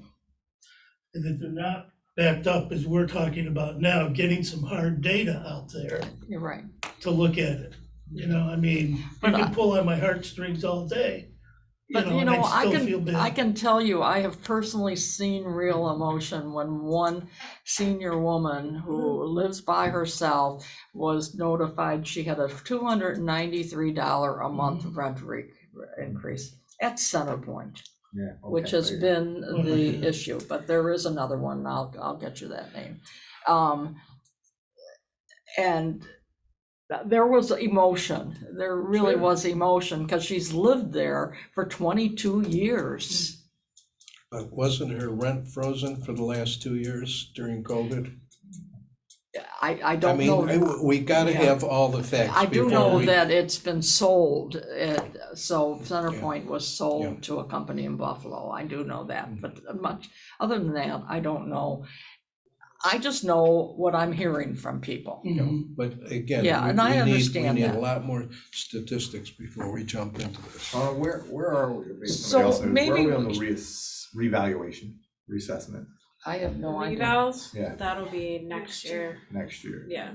And that they're not backed up as we're talking about now, getting some hard data out there You're right. to look at it. You But can pull on my heartstrings all day. But and I'd still feel I bad. can tell you, I have personally seen real emotion when one senior woman who lives by herself was notified she had a $293 a month rent increase at Centerpoint, Yeah. which okay, has great. been the issue, but there is another one, and I'll get you that name. And there was emotion, there really Sure. was emotion, because she's lived there for 22 years. But wasn't her rent frozen for the last 2 years during COVID? I don't know. We gotta Yeah. have all the facts. I do before know we- that it's been sold, so Centerpoint was Yeah. sold to a company in Buffalo, I do know that, but much, other than that, I don't know. I just know what I'm hearing from people. You know, but again, Yeah, we- and I we need- understand We need that. a lot more statistics before we jump into this. Where are we? Maybe So somebody else knows. maybe Where are we on we the revaluation, reassessment I have no idea. Revals, Yeah. that'll be next year, next year? yeah.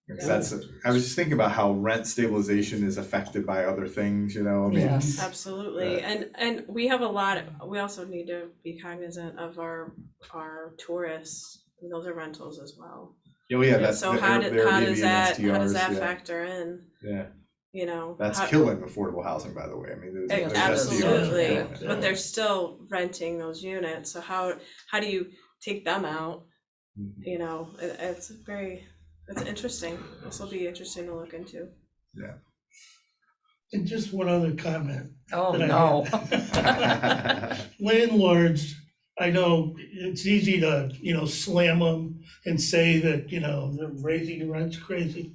Because I was just thinking about how rent stabilization is affected by other things, you know, I mean. Yes. Absolutely, and we have a lot, we also need to be cognizant of our tourists, and those are rentals as well. Oh, yeah, that's. So the how Air- does Airbnb that, and how does STRs, that yeah, factor in, Yeah, you know? that's how- killing affordable housing, by the way, I mean, there's STRs. Absolutely, Yeah. but they're still renting those units, so how do you take them out? Mhm. You know, it's interesting, this will be interesting to look into. And just one other comment. Oh, that I no. have. Landlords, I know it's easy to, slam them and say that, they're raising the rents crazy.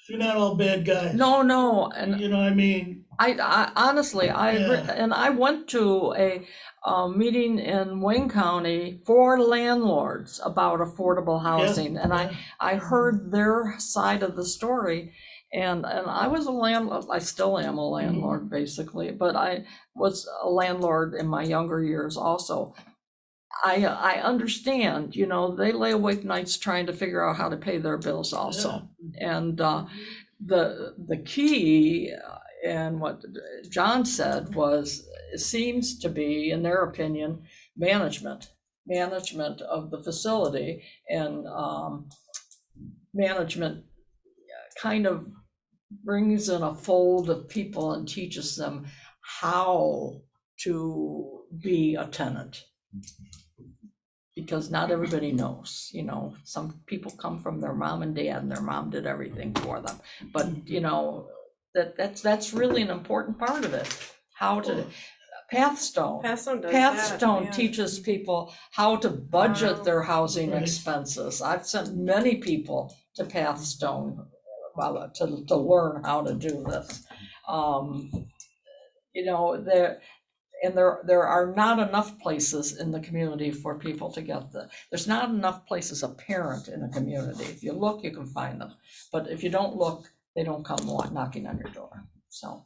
They're not all bad guys. No, and You know what I mean? I honestly, Yeah. and I went to a meeting in Wayne County for landlords about affordable housing, and I heard their side of the story. And I was a landlord, I still am a landlord basically, but I was a landlord in my younger years also. I understand, they lay awake nights trying to figure out how to pay their bills also. And the key and what John said was, it seems to be, in their opinion, management of the facility, and management kind of brings in a fold of people and teaches them how to be a tenant. Because not everybody knows, some people come from their mom and dad and their mom did everything for them. But, that's really an important part of it, how to, Pathstone Pathstone does that, Pathstone yeah. teaches people how to budget Wow. their housing Right. expenses. I've sent many people to Pathstone to learn how to do this. There are not enough places in the community for people to get there's not enough places apparent in the community. If you look, you can find them. But if you don't look, they don't come knocking on your door. So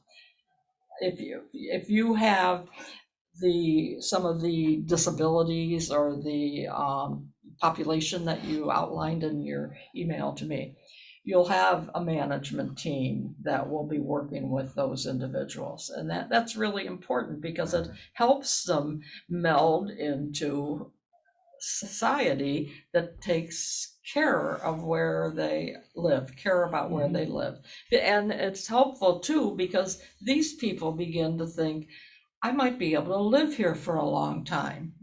if you have some of the disabilities or the population that you outlined in your email to me, you'll have a management team that will be working with those individuals. And that's really important because it helps them meld into society that takes care of where they live, care about where they live. And it's helpful too, because these people begin to think, I might be able to live here for a long time.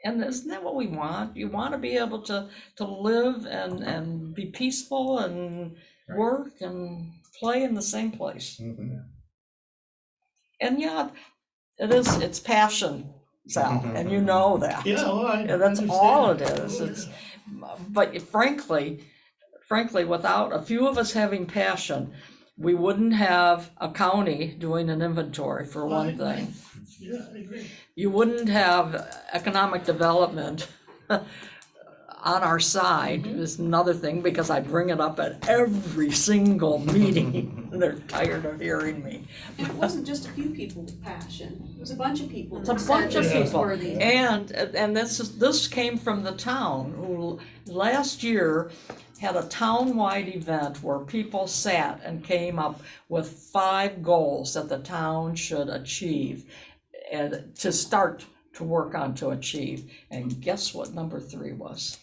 And isn't that what we want? You want to be able to live and be peaceful and work and play in the same place. Mhm. And yeah, it's passion, Sal, and you know that. Yeah, well, I Yeah, that's all it understand. is. But frankly, without a few of us having passion, we wouldn't have a county doing an inventory, for one thing. Yeah, I agree. You wouldn't have economic development on our side, is another thing, because I bring it up at every single meeting. They're tired of hearing me. And it wasn't just a few people with passion, it was a bunch of people. It's a that bunch said of this was people, worthy. and this came from the town, who last year had a town-wide event where people sat and came up with 5 goals that the town should achieve and to start to work on to achieve. And guess what number 3 was?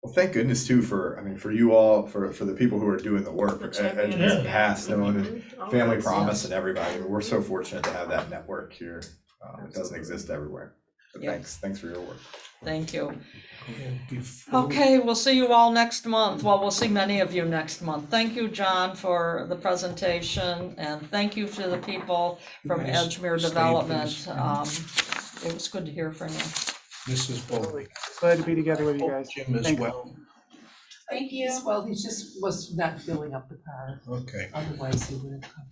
Well, thank goodness too for you all, for the people who are doing the work, The and champions. the past, and Mhm. All Family those. Promise and everybody. We're so fortunate to have that network here. It doesn't exist everywhere. But Yeah. thanks for your work. Thank you. And before- Okay, we'll see you all next month. Well, we'll see many of you next month. Thank you, John, for the presentation, and thank you to the people from You guys Edgemere stay, Development. please. It was good to hear from you. Mrs. Bowley. Glad to be together with you guys. Jim as Thank you. well. Thank you. Well, he just was not filling up the car, Okay. otherwise he would have come.